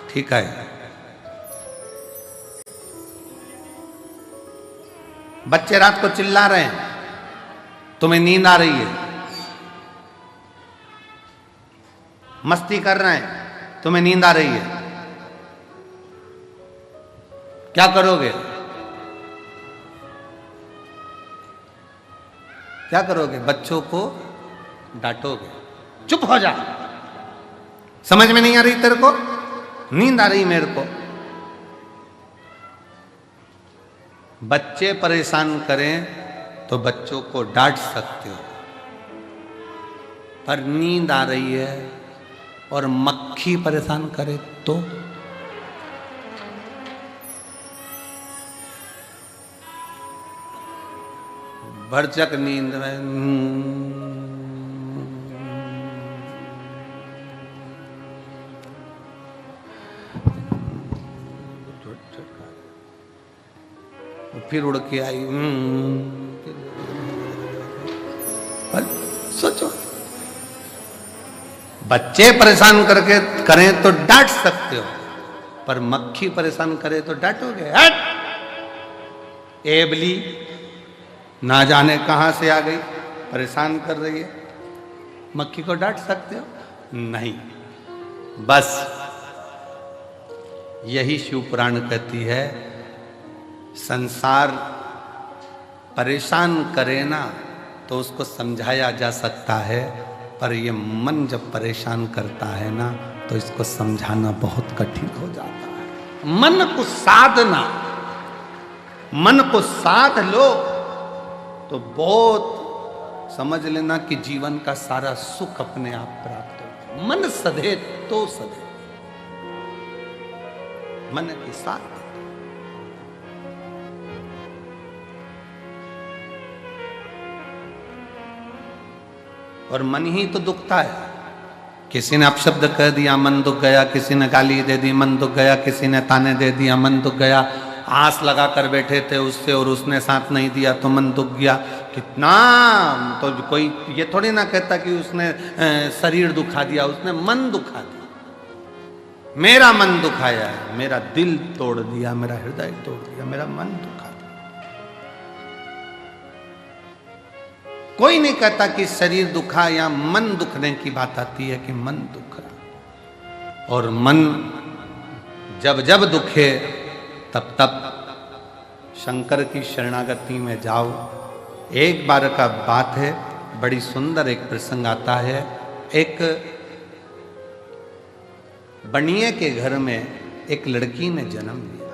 [SPEAKER 1] ठीक है। बच्चे रात को चिल्ला रहे हैं, तुम्हें नींद आ रही है, मस्ती कर रहे हैं, तुम्हें नींद आ रही है, क्या करोगे? क्या करोगे? बच्चों को डांटोगे, चुप हो जा, समझ में नहीं आ रही तेरे को, नींद आ रही मेरे को। बच्चे परेशान करें तो बच्चों को डांट सकते हो, पर नींद आ रही है और मक्खी परेशान करे तो भरचक नींद में फिर उड़ के आई। पर सोचो, बच्चे परेशान करके करें तो डांट सकते हो, पर मक्खी परेशान करे तो डांटोगे? हट! एबली ना जाने कहां से आ गई, परेशान कर रही है, मक्खी को डांट सकते हो? नहीं। बस यही शिव पुराण कहती है, संसार परेशान करे ना तो उसको समझाया जा सकता है, पर ये मन जब परेशान करता है ना तो इसको समझाना बहुत कठिन हो जाता है। मन को साधना, मन को साध लो तो बहुत समझ लेना कि जीवन का सारा सुख अपने आप प्राप्त हो। मन सधे तो सधे, मन के साथ। और मन ही तो दुखता है। किसी ने अपशब्द कह दिया, मन दुख गया। किसी ने गाली दे दी, मन दुख गया। किसी ने ताने दे दिया, मन दुख गया। आस लगा कर बैठे थे उससे और उसने साथ नहीं दिया तो मन दुख गया। कितना तो कोई ये थोड़ी ना कहता कि उसने शरीर दुखा दिया, उसने मन दुखा दिया। मेरा मन दुखाया है, मेरा दिल तोड़ दिया, मेरा हृदय तोड़ दिया, मेरा मन दुखा दिया। कोई नहीं कहता कि शरीर दुखा या मन दुखने की बात आती है कि मन दुख रहा। और मन जब जब दुखे तब तब शंकर की शरणागति में जाओ। एक बार का बात है, बड़ी सुंदर एक प्रसंग आता है। एक बनिए के घर में एक लड़की ने जन्म लिया,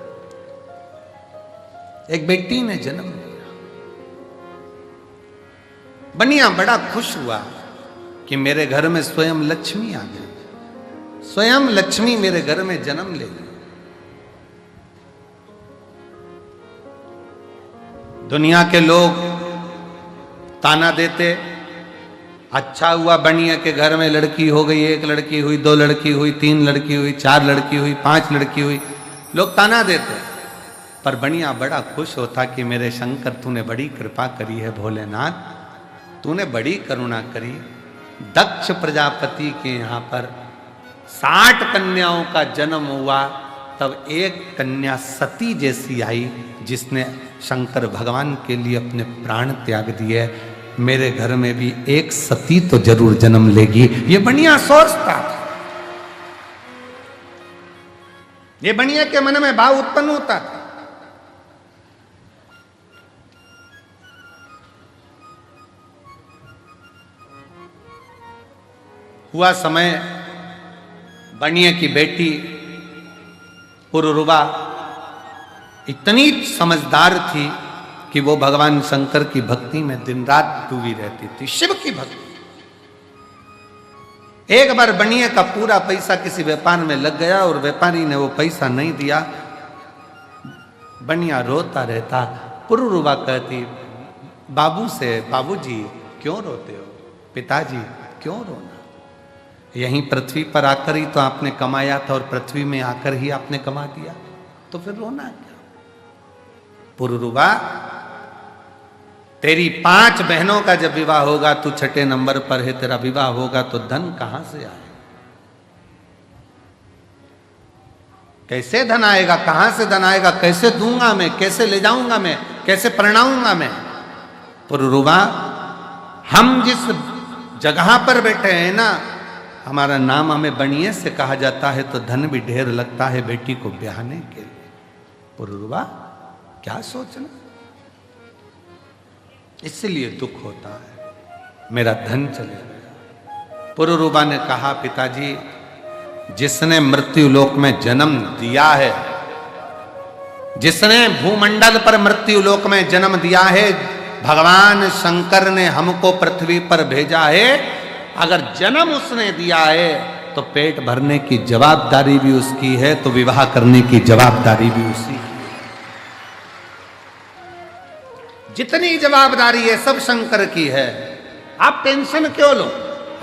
[SPEAKER 1] एक बेटी ने जन्म लिया। बनिया बड़ा खुश हुआ कि मेरे घर में स्वयं लक्ष्मी आ गई, स्वयं लक्ष्मी मेरे घर में जन्म ले ली। दुनिया के लोग ताना देते, अच्छा हुआ बनिया के घर में लड़की हो गई, एक लड़की हुई, दो लड़की हुई, तीन लड़की हुई, चार लड़की हुई, पांच लड़की हुई, लोग ताना देते। पर बनिया बड़ा खुश होता कि मेरे शंकर तूने बड़ी कृपा करी है, भोलेनाथ तूने बड़ी करुणा करी। दक्ष प्रजापति के यहाँ पर 60 कन्याओं का जन्म हुआ, तब एक कन्या सती जैसी आई जिसने शंकर भगवान के लिए अपने प्राण त्याग दिए। मेरे घर में भी एक सती तो जरूर जन्म लेगी, ये बनिया सोचता था। ये बनिया के मन में भाव उत्पन्न होता था। हुआ समय, बनिया की बेटी पुरुरुवा इतनी समझदार थी कि वो भगवान शंकर की भक्ति में दिन रात डूबी रहती थी, शिव की भक्ति। एक बार बनिया का पूरा पैसा किसी व्यापार में लग गया और व्यापारी ने वो पैसा नहीं दिया। बनिया रोता रहता। पुरुरुवा कहती बाबू से, बाबूजी क्यों रोते हो, पिताजी क्यों रोना, यहीं पृथ्वी पर आकर ही तो आपने कमाया था और पृथ्वी में आकर ही आपने कमा दिया, तो फिर रोना क्या। पुरुरुवा तेरी 5 बहनों का जब विवाह होगा, तू 6ठे नंबर पर है, तेरा विवाह होगा तो धन कहां से आए, कैसे धन आएगा, कहां से धन आएगा, कैसे दूंगा मैं, कैसे ले जाऊंगा मैं, कैसे परिणाऊंगा मैं। पुरुरुवा हम जिस जगह पर बैठे हैं ना, हमारा नाम हमें बनिए से कहा जाता है तो धन भी ढेर लगता है बेटी को ब्याहने के लिए। पुरुरुवा क्या सोचना, इसलिए दुख होता है, मेरा धन चले गया। पुरुरुवा ने कहा पिताजी जिसने मृत्यु लोक में जन्म दिया है, जिसने भूमंडल पर मृत्यु लोक में जन्म दिया है, भगवान शंकर ने हमको पृथ्वी पर भेजा है। अगर जन्म उसने दिया है तो पेट भरने की जवाबदारी भी उसकी है, तो विवाह करने की जवाबदारी भी उसी की। जितनी जवाबदारी है सब शंकर की है। आप टेंशन क्यों लो,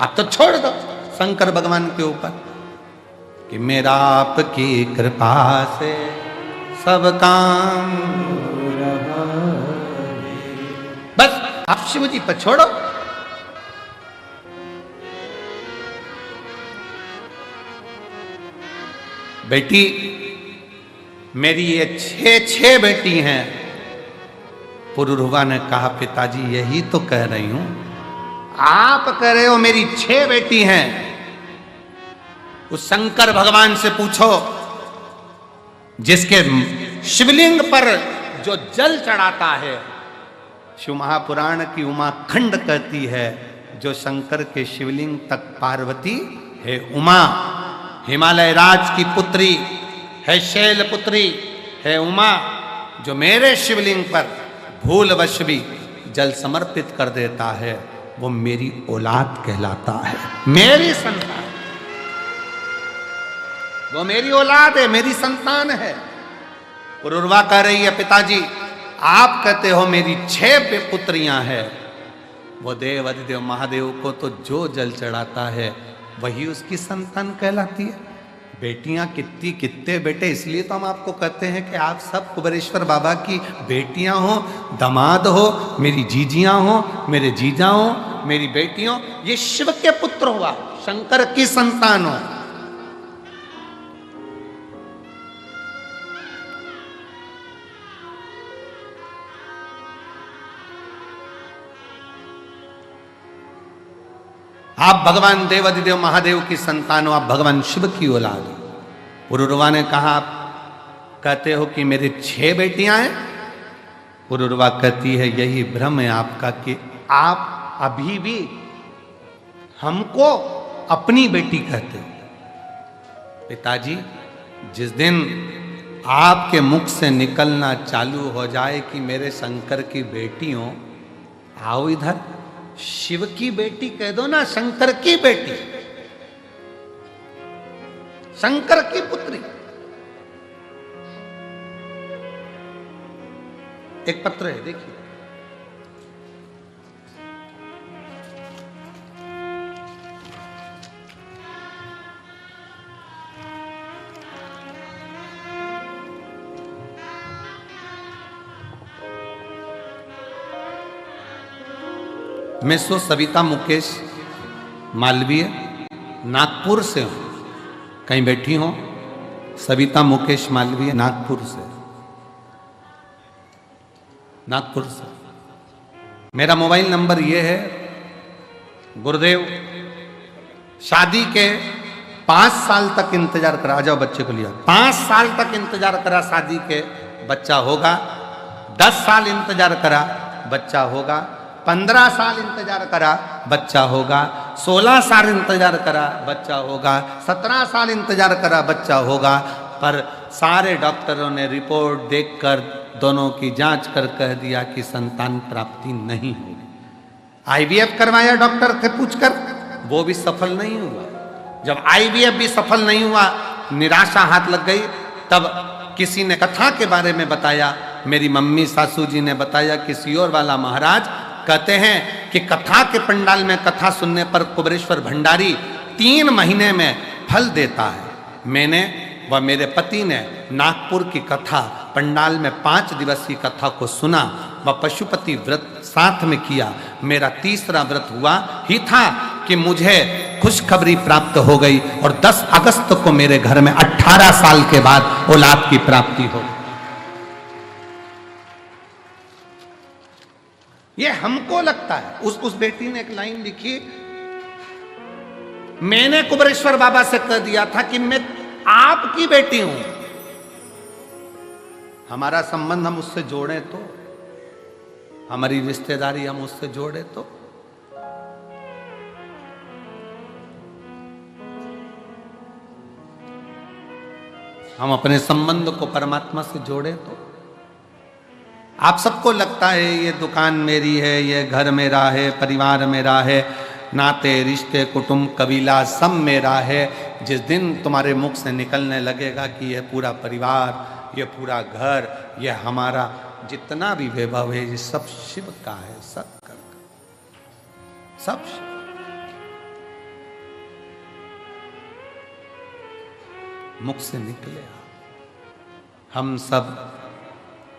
[SPEAKER 1] आप तो छोड़ दो शंकर भगवान के ऊपर कि मेरा आपकी कृपा से सब काम
[SPEAKER 3] हो रहा
[SPEAKER 1] बस आप शिव जी पर छोड़ो। बेटी मेरी ये छह बेटी हैं। पुरुरवा ने कहा पिताजी यही तो कह रही हूं, आप कह रहे हो मेरी 6 बेटी हैं। उस शंकर भगवान से पूछो जिसके शिवलिंग पर जो जल चढ़ाता है, शिव महापुराण की उमा खंड कहती है, जो शंकर के शिवलिंग तक पार्वती है उमा, हिमालय राज की पुत्री है, शैल पुत्री है उमा, जो मेरे शिवलिंग पर भूलवश भी जल समर्पित कर देता है वो मेरी औलाद कहलाता है, मेरी संतान, वो मेरी औलाद है, मेरी संतान है। पुरुरवा कह रही है पिताजी आप कहते हो मेरी 6 पुत्रियां हैं, वो देव अधिदेव महादेव को तो जो जल चढ़ाता है वही उसकी संतान कहलाती है। बेटियां कितने बेटे, इसलिए तो हम आपको कहते हैं कि आप सब कुबेरेश्वर बाबा की बेटियां हो, दामाद हो, मेरी जीजियां हो, मेरे जीजा हो, मेरी बेटियों, ये शिव के पुत्र हुआ, शंकर की संतान हो। आप भगवान देव अधिदेव महादेव की संतान हो, आप भगवान शिव की औलाद हो। पुरुरवा ने कहा आप कहते हो कि मेरी 6 बेटियां हैं। पुरुरवा कहती है यही भ्रम है आपका कि आप अभी भी हमको अपनी बेटी कहते हो। पिताजी जिस दिन आपके मुख से निकलना चालू हो जाए कि मेरे शंकर की बेटी हो, आओ इधर, शिव की बेटी कह दो ना, शंकर की बेटी, शंकर की पुत्री। एक पत्र है देखिए, मैं सो सविता मुकेश मालवीय नागपुर से हूं। कहीं बैठी हो? सविता मुकेश मालवीय नागपुर से, नागपुर से। मेरा मोबाइल नंबर ये है, गुरुदेव शादी के 5 साल तक इंतजार करा, आ जाओ बच्चे को लिया, 5 साल तक इंतजार करा शादी के, बच्चा होगा। 10 साल इंतजार करा, बच्चा होगा। 15 साल इंतजार करा, बच्चा होगा। 16 साल इंतजार करा, बच्चा होगा। 17 साल इंतजार करा, बच्चा होगा। पर सारे डॉक्टरों ने रिपोर्ट देखकर दोनों की जांच कर कह दिया कि संतान प्राप्ति नहीं होगी। आईवीएफ करवाया डॉक्टर से पूछकर, वो भी सफल नहीं हुआ। जब आईवीएफ भी सफल नहीं हुआ, निराशा हाथ लग गई। तब किसी ने कथा के बारे में बताया, मेरी मम्मी सासू जी ने बताया कि सियोर वाला महाराज कहते हैं कि कथा के पंडाल में कथा सुनने पर कुबेरेश्वर भंडारी 3 महीने में फल देता है। मैंने व मेरे पति ने नागपुर की कथा पंडाल में 5 दिवसीय कथा को सुना व पशुपति व्रत साथ में किया। मेरा तीसरा व्रत हुआ ही था कि मुझे खुशखबरी प्राप्त हो गई और 10 अगस्त को मेरे घर में 18 साल के बाद औलाद की प्राप्ति हो। ये हमको लगता है। उस बेटी ने एक लाइन लिखी, मैंने कुबेरेश्वर बाबा से कह दिया था कि मैं आपकी बेटी हूं, हमारा संबंध हम उससे जोड़े तो, हमारी रिश्तेदारी हम उससे जोड़े तो। हम अपने संबंध को परमात्मा से जोड़े तो आप सबको लगता है ये दुकान मेरी है, ये घर मेरा है, परिवार मेरा है, नाते रिश्ते कुटुंब कबीला सब मेरा है। जिस दिन तुम्हारे मुख से निकलने लगेगा कि यह पूरा परिवार, ये पूरा घर, ये हमारा जितना भी वैभव है, ये सब शिव का है, सब का, सब शिव। मुख से निकले हम सब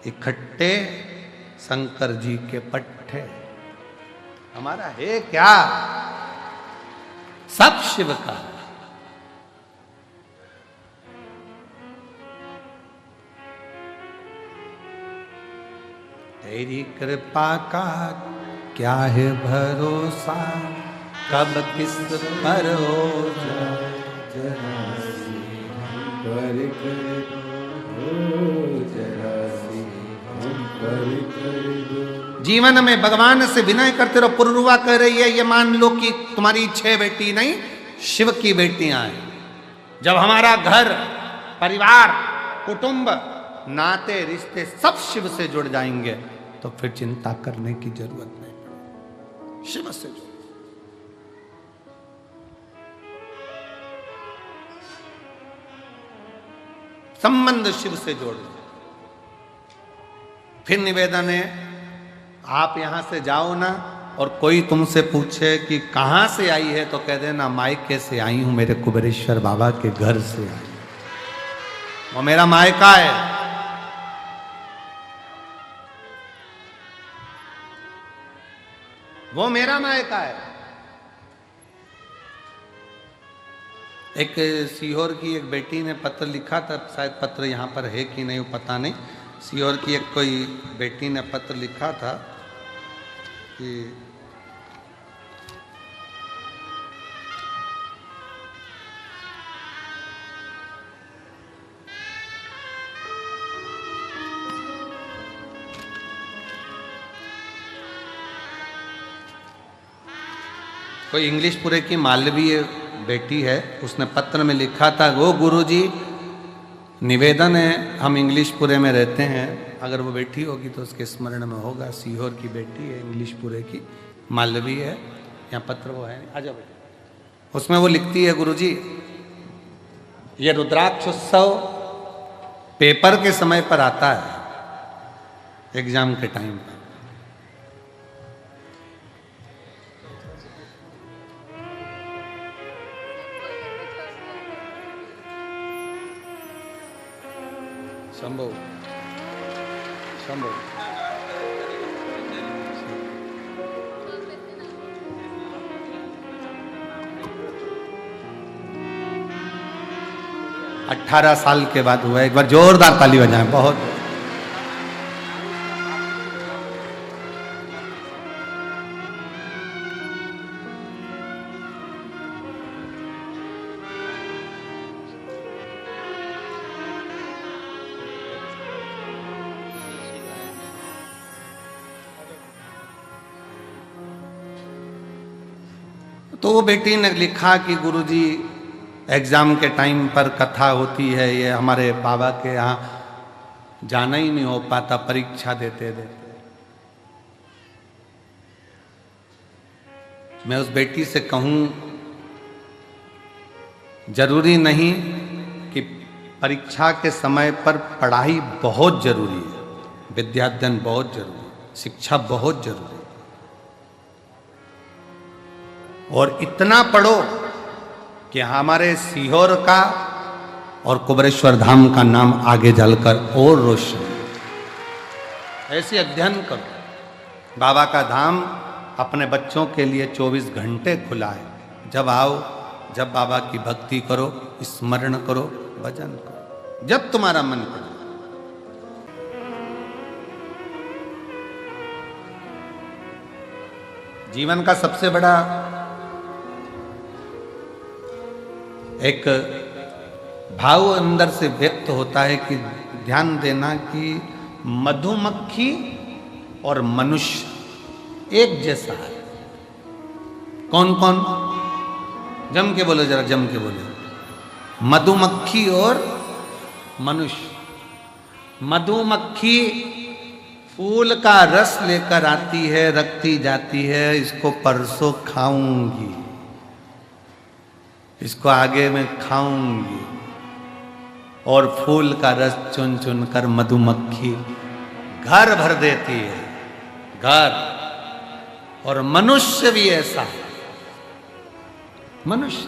[SPEAKER 1] इकट्ठे शंकर जी के पट्टे, हमारा है क्या, सब शिव का। तेरी कृपा का क्या है भरोसा, कब किस पर हो जाए,
[SPEAKER 3] पर कर दो जरा सी, हम पर कर दो।
[SPEAKER 1] जीवन में भगवान से विनय करते रहो। पुरुरवा कह रही है ये मान लो कि तुम्हारी 6 बेटी नहीं, शिव की बेटियां हैं। जब हमारा घर परिवार कुटुंब नाते रिश्ते सब शिव से जुड़ जाएंगे तो फिर चिंता करने की जरूरत नहीं, शिव से जुड़। संबंध शिव से जोड़ लो। फिर निवेदन है आप यहां से जाओ ना और कोई तुमसे पूछे कि कहां से आई है तो कह देना मायके से आई हूं, मेरे कुबेरेश्वर बाबा के घर से आई, वो मेरा मायका है। वो मेरा मायका है। एक सीहोर की एक बेटी ने पत्र लिखा था, शायद पत्र यहाँ पर है कि नहीं वो पता नहीं। सीहोर की एक कोई बेटी ने पत्र लिखा था कि कोई इंग्लिशपुरे की मालवीय बेटी है, उसने पत्र में लिखा था, वो गुरुजी निवेदन है, हम इंग्लिशपुरे में रहते हैं, अगर वो बेटी होगी तो उसके स्मरण में होगा। सीहोर की बेटी है, इंग्लिशपुरे की मालवी है, यहाँ पत्र वो है, आ जाओ बेटी। उसमें वो लिखती है, गुरुजी ये रुद्राक्ष उत्सव पेपर के समय पर आता है, एग्जाम के टाइम पर। संभव संभव 18 साल के बाद हुआ। एक बार जोरदार ताली बजाएं। बहुत तो वो बेटी ने लिखा कि गुरुजी एग्ज़ाम के टाइम पर कथा होती है, ये हमारे बाबा के यहाँ जाना ही नहीं हो पाता परीक्षा देते देते। मैं उस बेटी से कहूँ जरूरी नहीं कि परीक्षा के समय पर पढ़ाई बहुत जरूरी है, विद्याध्ययन बहुत जरूरी है, शिक्षा बहुत जरूरी है, और इतना पढ़ो कि हमारे सीहोर का और कुबेरेश्वर धाम का नाम आगे चलकर और रोशन। ऐसे अध्ययन करो। बाबा का धाम अपने बच्चों के लिए 24 घंटे खुला है। जब आओ, जब बाबा की भक्ति करो, स्मरण करो, भजन करो, जब तुम्हारा मन करे। जीवन का सबसे बड़ा एक भाव अंदर से व्यक्त होता है कि ध्यान देना कि मधुमक्खी और मनुष्य एक जैसा है। कौन कौन? जम के बोलो, जरा जम के बोलो। मधुमक्खी और मनुष्य। मधुमक्खी फूल का रस लेकर आती है, रखती जाती है, इसको परसों खाऊंगी, इसको आगे में खाऊंगी, और फूल का रस चुन चुन कर मधुमक्खी घर भर देती है, घर। और मनुष्य भी ऐसा है, मनुष्य।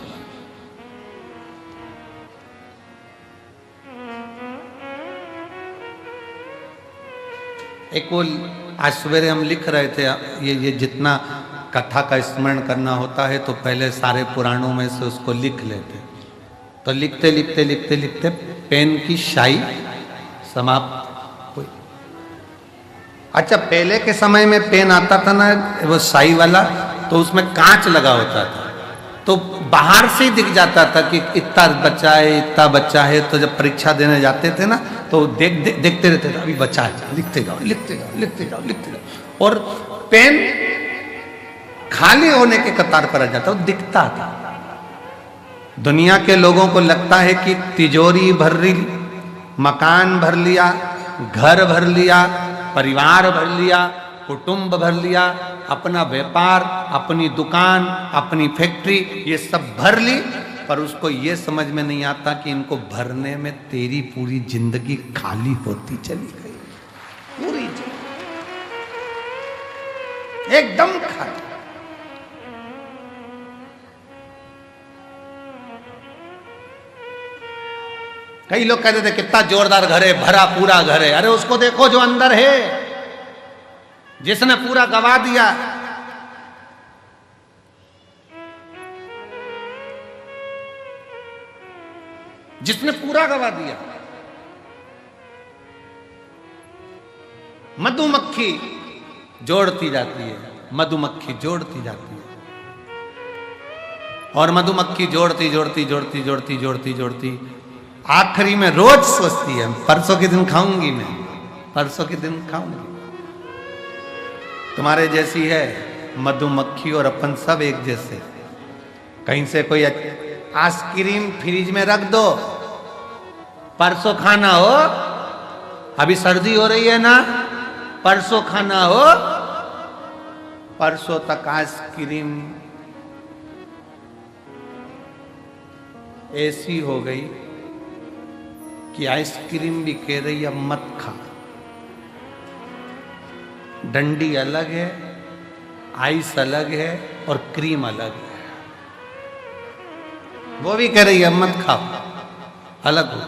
[SPEAKER 1] एक वो आज सवेरे हम लिख रहे थे, ये जितना कथा का स्मरण करना होता है तो पहले सारे पुराणों में से उसको लिख लेते, तो लिखते लिखते लिखते लिखते पेन की स्याही समाप्त हुई। अच्छा, पहले के समय में पेन आता था ना वो स्याही वाला, तो उसमें कांच लगा होता था, तो बाहर से ही दिख जाता था कि इतना बच्चा है, इतना बच्चा है। तो जब परीक्षा देने जाते थे ना तो देखते रहते थे, अभी बच्चा है, लिखते जाओ लिखते जाओ लिखते जाओ लिखते जाओ। और पेन खाली होने के कतार पर आ जाता, वो दिखता था। दुनिया के लोगों को लगता है कि तिजोरी भर ली, मकान भर लिया, घर भर लिया, परिवार भर लिया, कुटुंब भर लिया, अपना व्यापार, अपनी दुकान, अपनी फैक्ट्री, ये सब भर ली, पर उसको ये समझ में नहीं आता कि इनको भरने में तेरी पूरी जिंदगी खाली होती चली गई, पूरी जिंदगी एकदम खाली। कई लोग कहते थे कितना जोरदार घर है, भरा पूरा घर है। अरे उसको देखो जो अंदर है, जिसने पूरा गवा दिया। जिसने पूरा गवा दिया। मधुमक्खी जोड़ती जाती है, मधुमक्खी जोड़ती जाती है, और मधुमक्खी जोड़ती जोड़ती जोड़ती जोड़ती जोड़ती जोड़ती आखिरी में रोज सोचती है परसों के दिन खाऊंगी, मैं परसों के दिन खाऊंगी। तुम्हारे जैसी है मधुमक्खी और अपन सब एक जैसे। कहीं से कोई आइसक्रीम फ्रिज में रख दो, परसों खाना हो, अभी सर्दी हो रही है ना, परसों खाना हो, परसों तक आइसक्रीम ऐसी हो गई कि आइसक्रीम भी कह रही अब मत खा। डंडी अलग है, आइस अलग है, और क्रीम अलग है। वो भी कह रही है अब मत खाओ, अलग हो।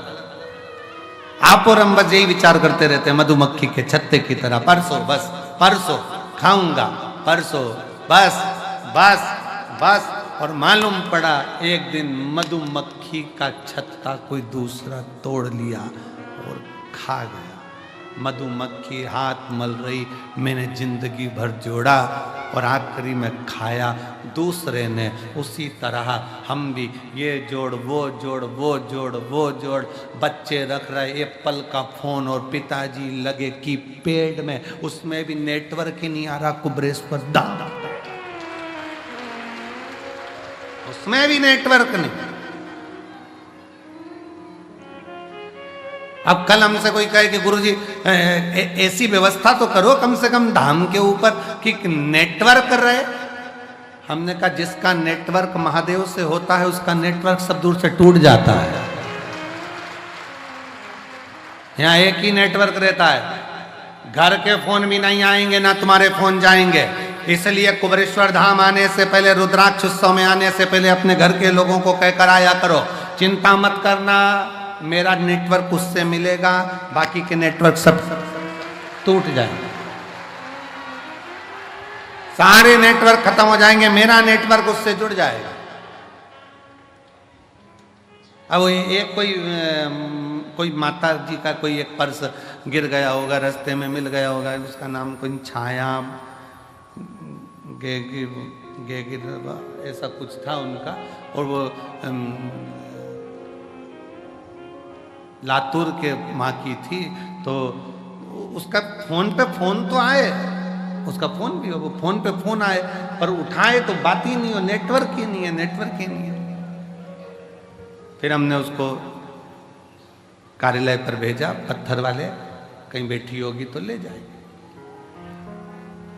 [SPEAKER 1] आप और हम बस यही विचार करते रहते हैं मधुमक्खी के छत्ते की तरह, परसों बस, परसों खाऊंगा, परसों बस बस बस। और मालूम पड़ा एक दिन मधुमक्खी का छत्ता कोई दूसरा तोड़ लिया और खा गया। मधुमक्खी हाथ मल रही, मैंने जिंदगी भर जोड़ा और आखिरी में खाया दूसरे ने। उसी तरह हम भी ये जोड़ वो जोड़, वो जोड़ वो जोड़, बच्चे रख रहे एप्पल का फोन और पिताजी लगे कीपैड में, उसमें भी नेटवर्क ही नहीं आ रहा, कुबरेश्वर दादा, उसमें भी नेटवर्क नहीं। अब कल हमसे कोई कहे कि गुरुजी ऐसी व्यवस्था तो करो कम से कम धाम के ऊपर कि नेटवर्क रहे। हमने कहा जिसका नेटवर्क महादेव से होता है उसका नेटवर्क सब दूर से टूट जाता है। यहाँ एक ही नेटवर्क रहता है, घर के फोन भी नहीं आएंगे ना तुम्हारे फोन जाएंगे। इसलिए कुबरेश्वर धाम आने से पहले, रुद्राक्ष उत्सव में आने से पहले अपने घर के लोगों को कहकर आया करो, चिंता मत करना, मेरा नेटवर्क उससे मिलेगा, बाकी के नेटवर्क सब टूट जाएंगे, सारे नेटवर्क खत्म हो जाएंगे, मेरा नेटवर्क उससे जुड़ जाएगा। अब एक कोई माता जी का कोई एक पर्स गिर गया होगा, रास्ते में मिल गया होगा, उसका नाम कोई छाया ऐसा कुछ था उनका, और वो लातूर के माँ की थी। तो उसका फोन पे फोन तो आए, उसका फोन भी हो, वो फोन पे फोन आए, पर उठाए तो बात ही नहीं हो, नेटवर्क ही नहीं है, नेटवर्क ही नहीं है। फिर हमने उसको कार्यालय पर भेजा, पत्थर वाले, कहीं बैठी होगी तो ले जाएगी।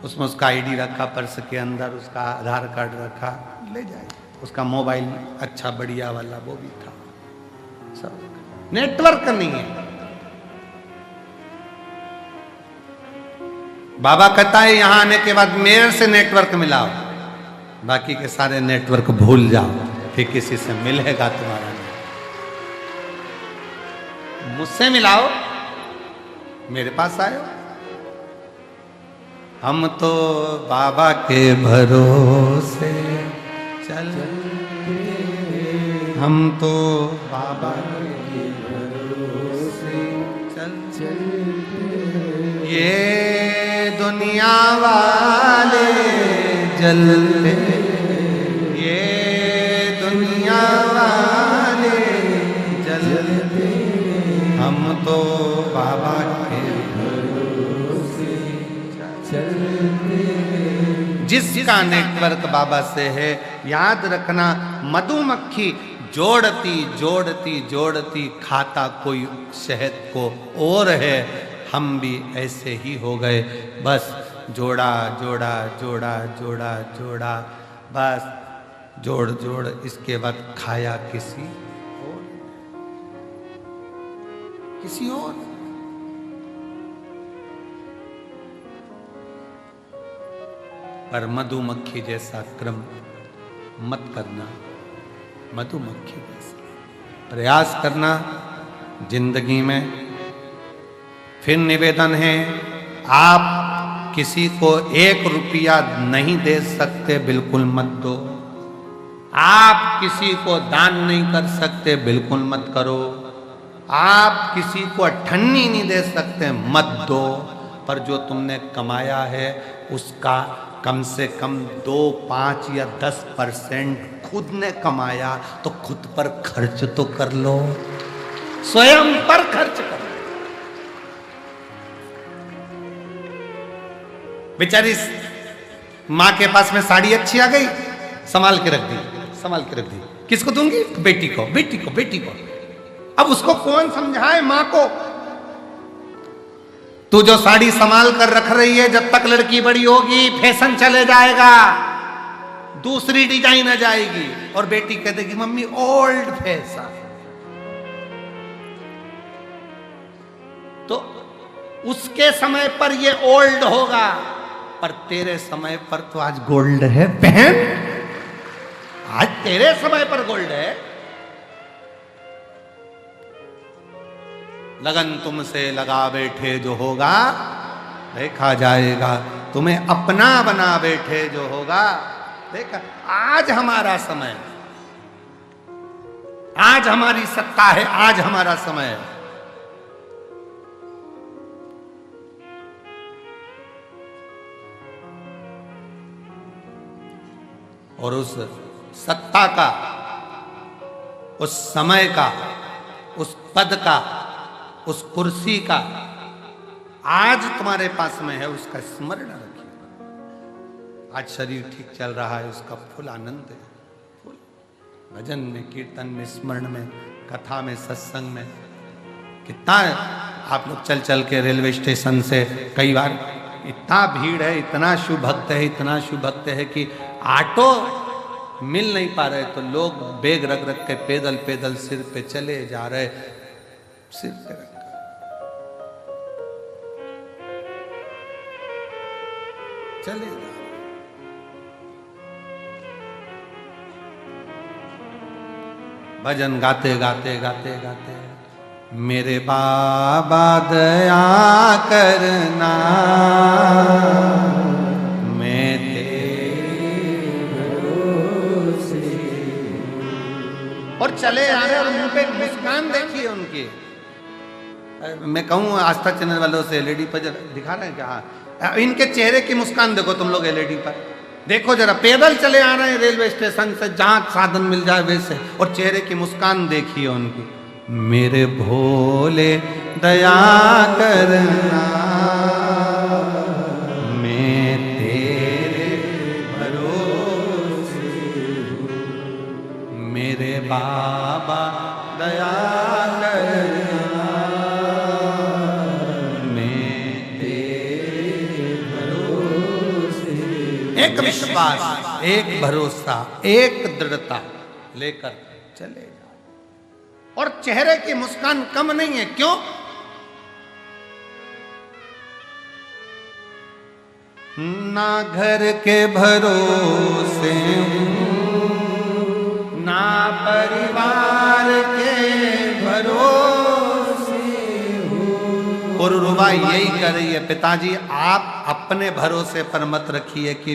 [SPEAKER 1] उसमें उसका आईडी रखा, पर्स के अंदर उसका आधार कार्ड रखा, ले जाएगी। उसका मोबाइल अच्छा बढ़िया वाला वो भी था, सब नेटवर्क नहीं है। बाबा कहता है यहां आने के बाद मेरे से नेटवर्क मिलाओ, बाकी के सारे नेटवर्क भूल जाओ, फिर किसी से मिलेगा तुम्हारा नहीं। मुझसे मिलाओ, मेरे पास आयो। हम तो बाबा के भरोसे चलते, हम तो बाबा के भरोसे चलते, ये दुनिया वाले जलते, ये दुनिया वाले जलते, हम तो बाबा के भरोसे चलते। जिसका नेटवर्क बाबा से है, याद रखना, मधुमक्खी जोड़ती जोड़ती जोड़ती खाता कोई शहद को और है। हम भी ऐसे ही हो गए, बस जोड़ा जोड़ा जोड़ा जोड़ा जोड़ा, बस जोड़ जोड़, इसके बाद खाया किसी और, किसी और। पर मधुमक्खी जैसा क्रम मत करना, मधुमक्खी जैसा प्रयास करना जिंदगी में। फिर निवेदन है, आप किसी को 1 रुपया नहीं दे सकते, बिल्कुल मत दो। आप किसी को दान नहीं कर सकते, बिल्कुल मत करो। आप किसी को अठन्नी नहीं दे सकते, मत दो। पर जो तुमने कमाया है उसका कम से कम 2, 5 या 10% खुद ने कमाया तो खुद पर खर्च तो कर लो, स्वयं पर खर्च करो। बेचारी माँ के पास में साड़ी अच्छी आ गई, संभाल के रख दी, संभाल के रख दी। किसको दूंगी? बेटी को, बेटी को, बेटी को। अब उसको कौन समझाए माँ को? तू जो साड़ी संभाल कर रख रही है, जब तक लड़की बड़ी होगी फैशन चले जाएगा, दूसरी डिजाइन आ जाएगी और बेटी कह देगी मम्मी ओल्ड फैशन। तो उसके समय पर ये ओल्ड होगा, पर तेरे समय पर तो आज गोल्ड है बहन, आज तेरे समय पर गोल्ड है। लगन तुमसे लगा बैठे जो होगा देखा जाएगा, तुम्हें अपना बना बैठे जो होगा देखा। आज हमारा समय, आज हमारी सत्ता है, आज हमारा समय है। और उस सत्ता का, उस समय का, उस पद का, उस कुर्सी का आज तुम्हारे पास में है, उसका स्मरण रखिए। आज शरीर ठीक चल रहा है, उसका फुल आनंद है, फुल भजन में, कीर्तन में, स्मरण में, कथा में, सत्संग में। कितना आप लोग चल चल के रेलवे स्टेशन से कई बार, इतना भीड़ है, इतना शुभ भक्त है, इतना शुभ भक्त है कि ऑटो मिल नहीं पा रहे, तो लोग बैग रख रख के पैदल पैदल सिर पे चले जा रहे, सिर पे रख चले जा रहे। भजन गाते गाते गाते गाते, मेरे बाबा दया करना, मैं और चले आ रहे, और मुंह पे मुस्कान देखिए उनकी। मैं कहूँ आस्था चैनल वालों से, एलईडी पर दिखा रहे हैं क्या? इनके चेहरे की मुस्कान देखो तुम लोग एलईडी पर, देखो जरा, पैदल चले आ रहे हैं रेलवे स्टेशन से, जहाँ साधन मिल जाए वैसे, और चेहरे की मुस्कान देखिए उनकी। मेरे भोले दया करना, मैं तेरे भरोसे, मेरे बाबा दया करना, एक विश्वास, एक भरोसा, एक दृढ़ता लेकर चले जाओ। और चेहरे की मुस्कान कम नहीं है, क्यों? ना घर के भरोसे ना परिवार के भरोसे पुरुरवा यही कर रही है, पिताजी आप अपने भरोसे पर मत रखिए कि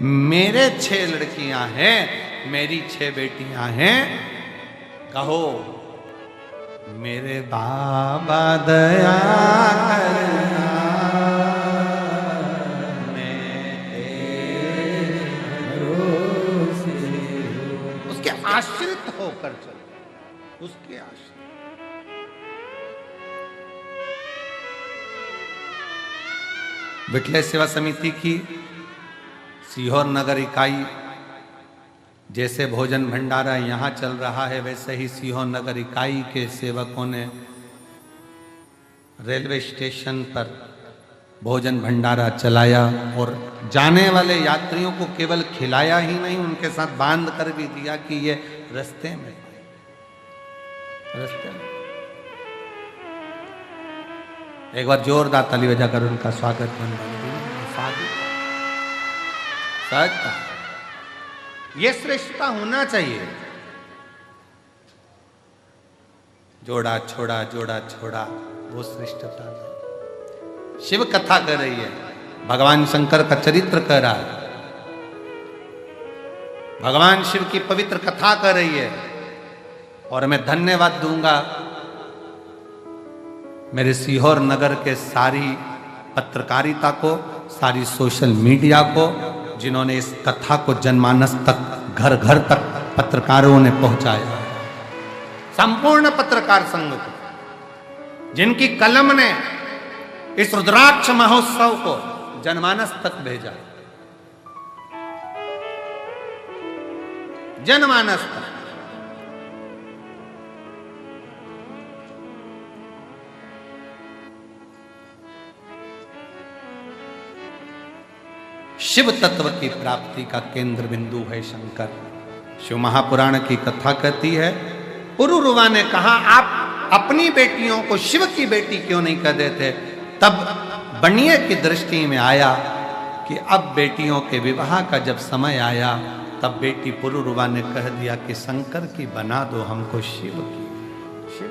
[SPEAKER 1] मेरे 6 लड़कियां हैं, मेरी 6 बेटियां हैं। कहो मेरे बाबा दया करना, उसके आश्रित होकर चलो, उसके आश्रित। विठले सेवा समिति की सीहोर नगर इकाई, जैसे भोजन भंडारा यहाँ चल रहा है, वैसे ही सीहोर नगर इकाई के सेवकों ने रेलवे स्टेशन पर भोजन भंडारा चलाया और जाने वाले यात्रियों को केवल खिलाया ही नहीं, उनके साथ बांध कर भी दिया कि ये रास्ते में एक बार जोरदार ताली बजाकर उनका स्वागत सहजता। ये श्रेष्ठता होना चाहिए। जोड़ा छोड़ा जोड़ा छोड़ा, वो श्रेष्ठता नहीं। शिव कथा कर रही है, भगवान शंकर का चरित्र कर रहा है, भगवान शिव की पवित्र कथा कर रही है। और मैं धन्यवाद दूंगा मेरे सीहोर नगर के सारी पत्रकारिता को, सारी सोशल मीडिया को, जिन्होंने इस कथा को जनमानस तक, घर घर तक पत्रकारों ने पहुंचाया। संपूर्ण पत्रकार संघ को, जिनकी कलम ने इस रुद्राक्ष महोत्सव को जनमानस तक भेजा, जनमानस तक। शिव तत्व की प्राप्ति का केंद्र बिंदु है शंकर। शिव महापुराण की कथा कहती है, पुरुरवा ने कहा आप अपनी बेटियों को शिव की बेटी क्यों नहीं कह देते? तब बनिए की दृष्टि में आया कि अब बेटियों के विवाह का जब समय आया, तब बेटी पुरुरवा ने कह दिया कि शंकर की बना दो हमको शिव की। शिव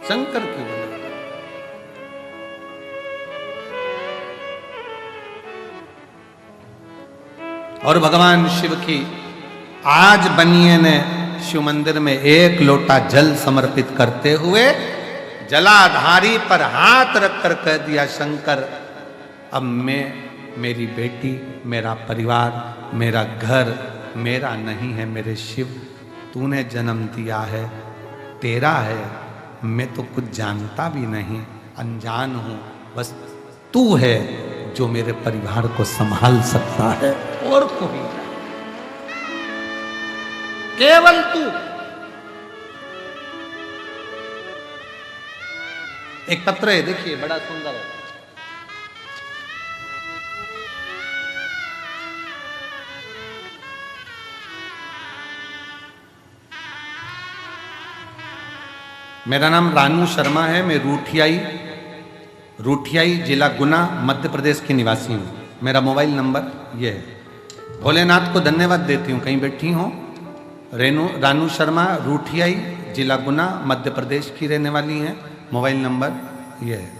[SPEAKER 1] शंकर की बना। और भगवान शिव की आज बनिए ने शिव मंदिर में 1 लोटा जल समर्पित करते हुए जलाधारी पर हाथ रखकर कह दिया, शंकर अब मैं, मेरी बेटी, मेरा परिवार, मेरा घर मेरा नहीं है, मेरे शिव तूने जन्म दिया है, तेरा है। मैं तो कुछ जानता भी नहीं, अनजान हूं, बस तू है जो मेरे परिवार को संभाल सकता है, और कोई नहीं, केवल तू। एक पत्र है, देखिए बड़ा सुंदर है। मेरा नाम रानू शर्मा है, मैं रूठियाई जिला गुना मध्य प्रदेश की निवासी हूँ। मेरा मोबाइल नंबर ये है। भोलेनाथ को धन्यवाद देती हूँ, कहीं बैठी हूँ। रानू शर्मा, रूठियाई जिला गुना मध्य प्रदेश की रहने वाली हैं। मोबाइल नंबर ये है।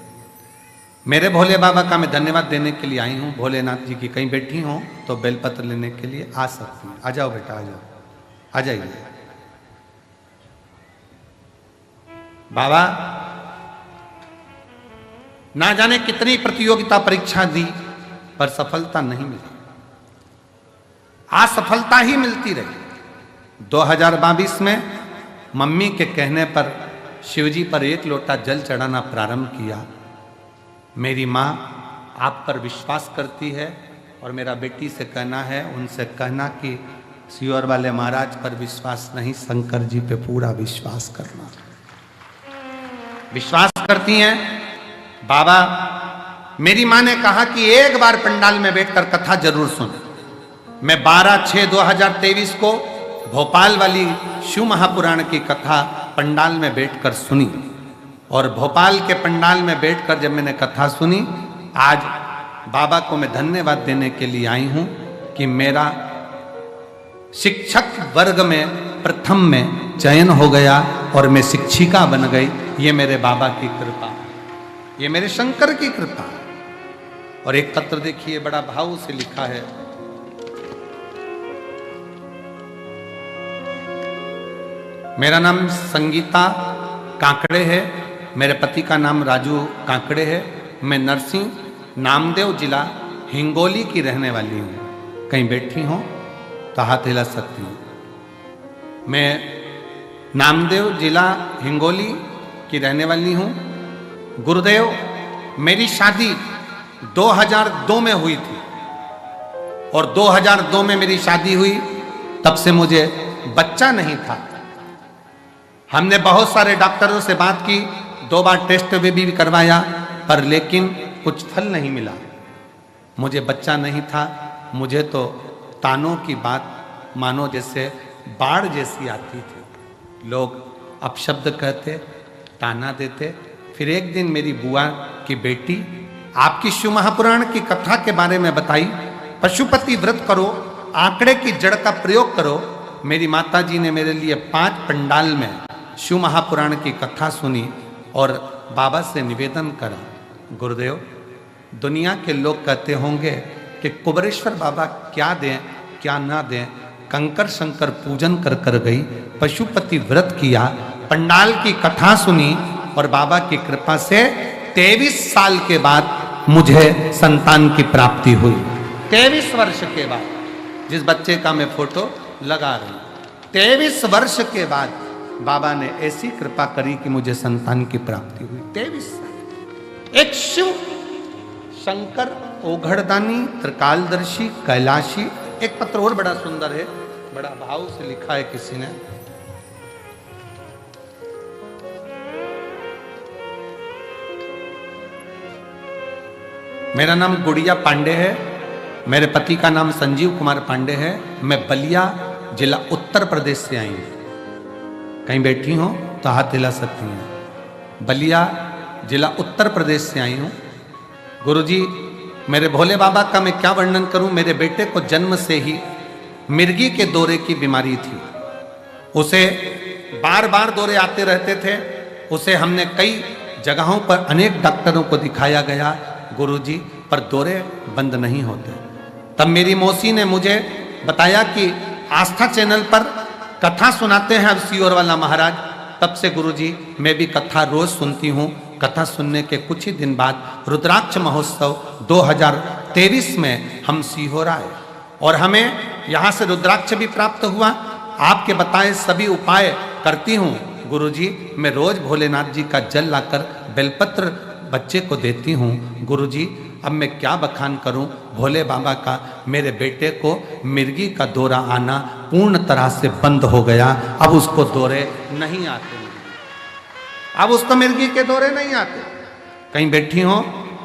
[SPEAKER 1] मेरे भोले बाबा का मैं धन्यवाद देने के लिए आई हूँ। भोलेनाथ जी की कहीं बैठी हूँ तो बेलपत्र लेने के लिए आ सकती हैं। आ जाओ बेटा, आ जाओ, आ जाइए। बाबा ना जाने कितनी प्रतियोगिता परीक्षा दी पर सफलता नहीं मिली, असफलता ही मिलती रही। 2022 में मम्मी के कहने पर शिवजी पर 1 लोटा जल चढ़ाना प्रारंभ किया। मेरी माँ आप पर विश्वास करती है और मेरा बेटी से कहना है, उनसे कहना कि सीहोर वाले महाराज पर विश्वास नहीं, शंकर जी पे पूरा विश्वास करना। विश्वास करती हैं बाबा, मेरी माँ ने कहा कि एक बार पंडाल में बैठकर कथा जरूर सुन। मैं 12/6/2023 को भोपाल वाली शिव महापुराण की कथा पंडाल में बैठकर सुनी, और भोपाल के पंडाल में बैठकर जब मैंने कथा सुनी, आज बाबा को मैं धन्यवाद देने के लिए आई हूं कि मेरा शिक्षक वर्ग में प्रथम में चयन हो गया और मैं शिक्षिका बन गई। ये मेरे बाबा की कृपा, ये मेरे शंकर की कृपा। और एक पत्र देखिए, बड़ा भाव से लिखा है। मेरा नाम संगीता काकड़े है, मेरे पति का नाम राजू काकड़े है। मैं नरसिंह नामदेव जिला हिंगोली की रहने वाली हूँ। कहीं बैठी हो तो हाथ हिला सकती हूँ। मैं नामदेव जिला हिंगोली की रहने वाली हूँ। गुरुदेव, मेरी शादी 2002 में हुई थी, और 2002 में मेरी शादी हुई, तब से मुझे बच्चा नहीं था। हमने बहुत सारे डॉक्टरों से बात की, 2 बार टेस्ट भी करवाया, पर लेकिन कुछ फल नहीं मिला। मुझे बच्चा नहीं था। मुझे तो तानों की बात मानो जैसे बाढ़ जैसी आती थी। लोग अपशब्द कहते, ताना देते। फिर एक दिन मेरी बुआ की बेटी आपकी शिव महापुराण की कथा के बारे में बताई। पशुपति व्रत करो, आंकड़े की जड़ का प्रयोग करो। मेरी माता जी ने मेरे लिए 5 पंडाल में शिव महापुराण की कथा सुनी और बाबा से निवेदन करा, गुरुदेव, दुनिया के लोग कहते होंगे कि कुबरेश्वर बाबा क्या दें क्या ना दें। कंकर शंकर पूजन कर कर गई, पशुपति व्रत किया, पंडाल की कथा सुनी, और बाबा की कृपा से 23 साल के बाद मुझे संतान की प्राप्ति हुई। 23 वर्ष के बाद, जिस बच्चे का मैं फोटो लगा रही हूं, 23 वर्ष के बाद बाबा ने ऐसी कृपा करी कि मुझे संतान की प्राप्ति हुई। 23 साल। एक शिव शंकर ओघड़दानी त्रिकालदर्शी कैलाशी। एक पत्र और बड़ा सुंदर है, बड़ा भाव से लिखा है किसी ने। मेरा नाम गुड़िया पांडे है, मेरे पति का नाम संजीव कुमार पांडे है। मैं बलिया जिला उत्तर प्रदेश से आई हूं। कहीं बैठी हो तो हाथ हिला सकती हैं। बलिया जिला उत्तर प्रदेश से आई हूं। गुरुजी, मेरे भोले बाबा का मैं क्या वर्णन करूं। मेरे बेटे को जन्म से ही मिर्गी के दौरे की बीमारी थी। उसे बार बार दौरे आते रहते थे। उसे हमने कई जगहों पर अनेक डॉक्टरों को दिखाया गया गुरुजी, पर दौरे बंद नहीं होते। तब मेरी मौसी ने मुझे बताया कि आस्था चैनल पर कथा सुनाते हैं अब सियोर वाला महाराज। तब से गुरुजी मैं भी कथा रोज सुनती हूँ। कथा सुनने के कुछ ही दिन बाद रुद्राक्ष महोत्सव 2023 में हम सीहोर आए, और हमें यहाँ से रुद्राक्ष भी प्राप्त हुआ। आपके बताए सभी उपाय करती हूँ गुरुजी। मैं रोज भोलेनाथ जी का जल लाकर बेलपत्र बच्चे को देती हूँ गुरुजी। अब मैं क्या बखान करूं भोले बाबा का। मेरे बेटे को मिर्गी का दौरा आना पूर्ण तरह से बंद हो गया। अब उसको दौरे नहीं आते, अब उसको मिर्गी के दौरे नहीं आते। कहीं बैठी हो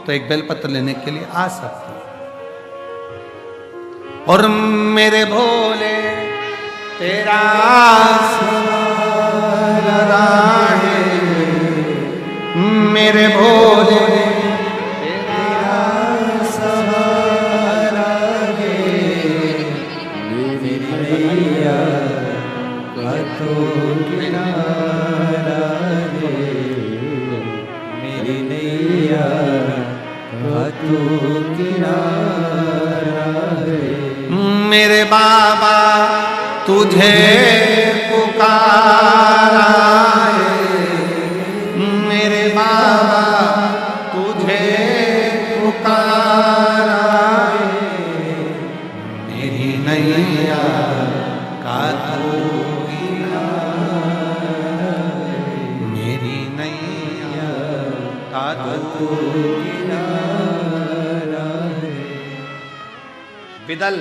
[SPEAKER 1] तो एक बेलपत्र लेने के लिए आ सकती। और मेरे भोले तेरा सहारा है, मेरे भोले मेरे बाबा तुझे पुकारा है, मेरे बाबा तुझे पुकारा है, मेरी नैया का तू किनारा है, मेरी नैया का तू किनारा है। विदल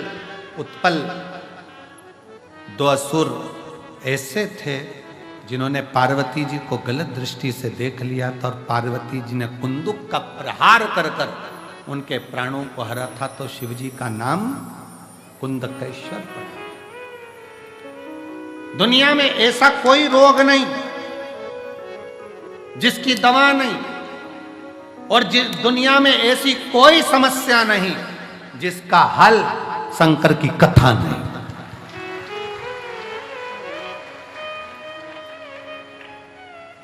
[SPEAKER 1] उत्पल 2 असुर ऐसे थे जिन्होंने पार्वती जी को गलत दृष्टि से देख लिया था और पार्वती जी ने कुंदुक का प्रहार कर कर उनके प्राणों को हरा था, तो शिव जी का नाम कुंदकेश्वर पड़ा। दुनिया में ऐसा कोई रोग नहीं जिसकी दवा नहीं, और दुनिया में ऐसी कोई समस्या नहीं जिसका हल शंकर की कथा नहीं।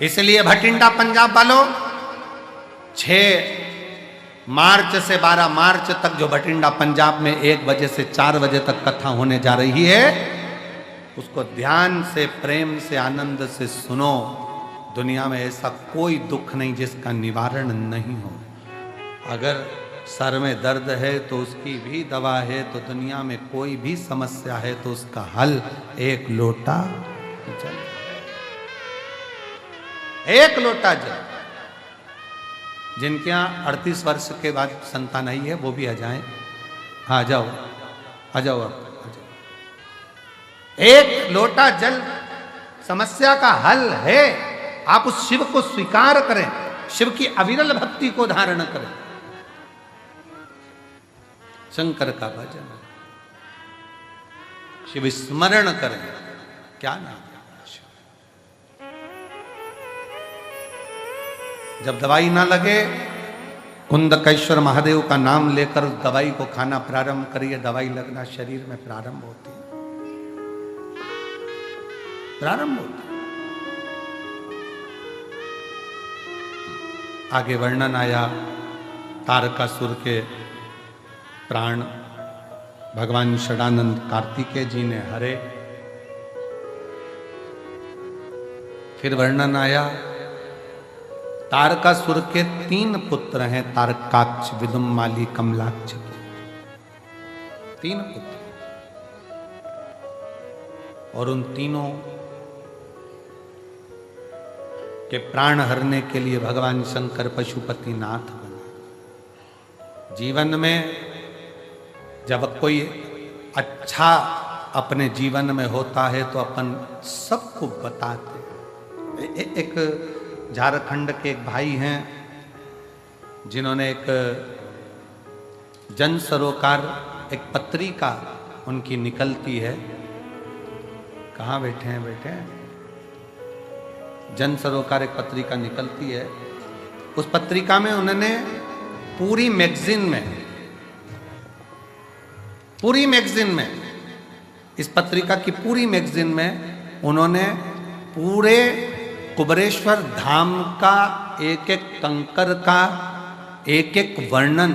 [SPEAKER 1] इसलिए भटिंडा पंजाब वालों, 6 मार्च से 12 मार्च तक जो भटिंडा पंजाब में 1 बजे से 4 बजे तक कथा होने जा रही है, उसको ध्यान से, प्रेम से, आनंद से सुनो। दुनिया में ऐसा कोई दुख नहीं जिसका निवारण नहीं हो। अगर सर में दर्द है तो उसकी भी दवा है, तो दुनिया में कोई भी समस्या है तो उसका हल एक लोटा जल। 1 लोटा जल। जिनके यहाँ 38 वर्ष के बाद संतान आई है वो भी आ जाएं। हाँ, आ जाओ, आ जाओ, आप आ जाओ। 1 लोटा जल समस्या का हल है। आप उस शिव को स्वीकार करें, शिव की अविरल भक्ति को धारण करें, शंकर का भजन, शिव स्मरण करें। क्या नाम है? जब दवाई ना लगे, कुंदकेश्वर महादेव का नाम लेकर दवाई को खाना प्रारंभ करिए। दवाई लगना शरीर में प्रारंभ होती है, प्रारंभ होती है। आगे वर्णन आया तारकासुर के प्राण भगवान षडानंद कार्तिकेय जी ने हरे। फिर वर्णन आया तारकासुर के 3 पुत्र हैं, तारकाक्ष, विदुम्माली, कमलाक्ष। 3 पुत्र, और उन तीनों के प्राण हरने के लिए भगवान शंकर पशुपति नाथ बने। जीवन में जब कोई अच्छा अपने जीवन में होता है तो अपन सबको बताते हैं। एक झारखंड के एक भाई हैं जिन्होंने एक जन सरोकार, एक पत्रिका उनकी निकलती है। कहाँ बैठे हैं? बैठे हैं। जन सरोकार एक पत्रिका निकलती है। उस पत्रिका में उन्होंने पूरी मैगजीन में इस पत्रिका की पूरी मैगजीन में उन्होंने पूरे कुबरेश्वर धाम का एक एक कंकर का एक एक वर्णन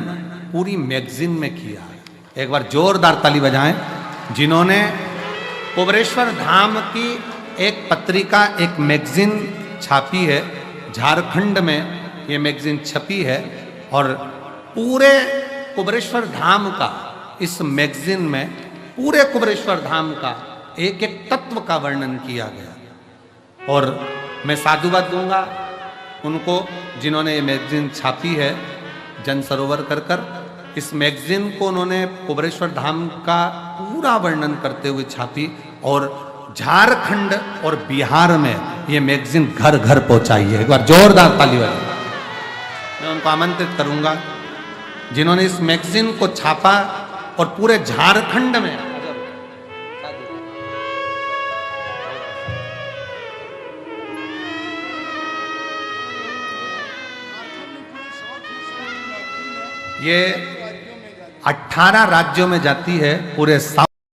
[SPEAKER 1] पूरी मैगजीन में किया है। एक बार जोरदार ताली बजाएं जिन्होंने कुबरेश्वर धाम की एक पत्रिका, एक मैगजीन छापी है। झारखंड में ये मैगजीन छपी है और पूरे कुबरेश्वर धाम का, इस मैगजीन में पूरे कुबरेश्वर धाम का एक एक तत्व का वर्णन किया गया। और मैं साधुवाद दूंगा उनको जिन्होंने ये मैगजीन छापी है, जन सरोवर कर। इस मैगजीन को उन्होंने कुबरेश्वर धाम का पूरा वर्णन करते हुए छापी और झारखंड और बिहार में ये मैगजीन घर घर पहुंचाई है। एक बार जोरदार ताली बजाएं। मैं उनको आमंत्रित करूंगा जिन्होंने इस मैगजीन को छापा और पूरे झारखंड में ये 18 राज्यों में जाती है, पूरे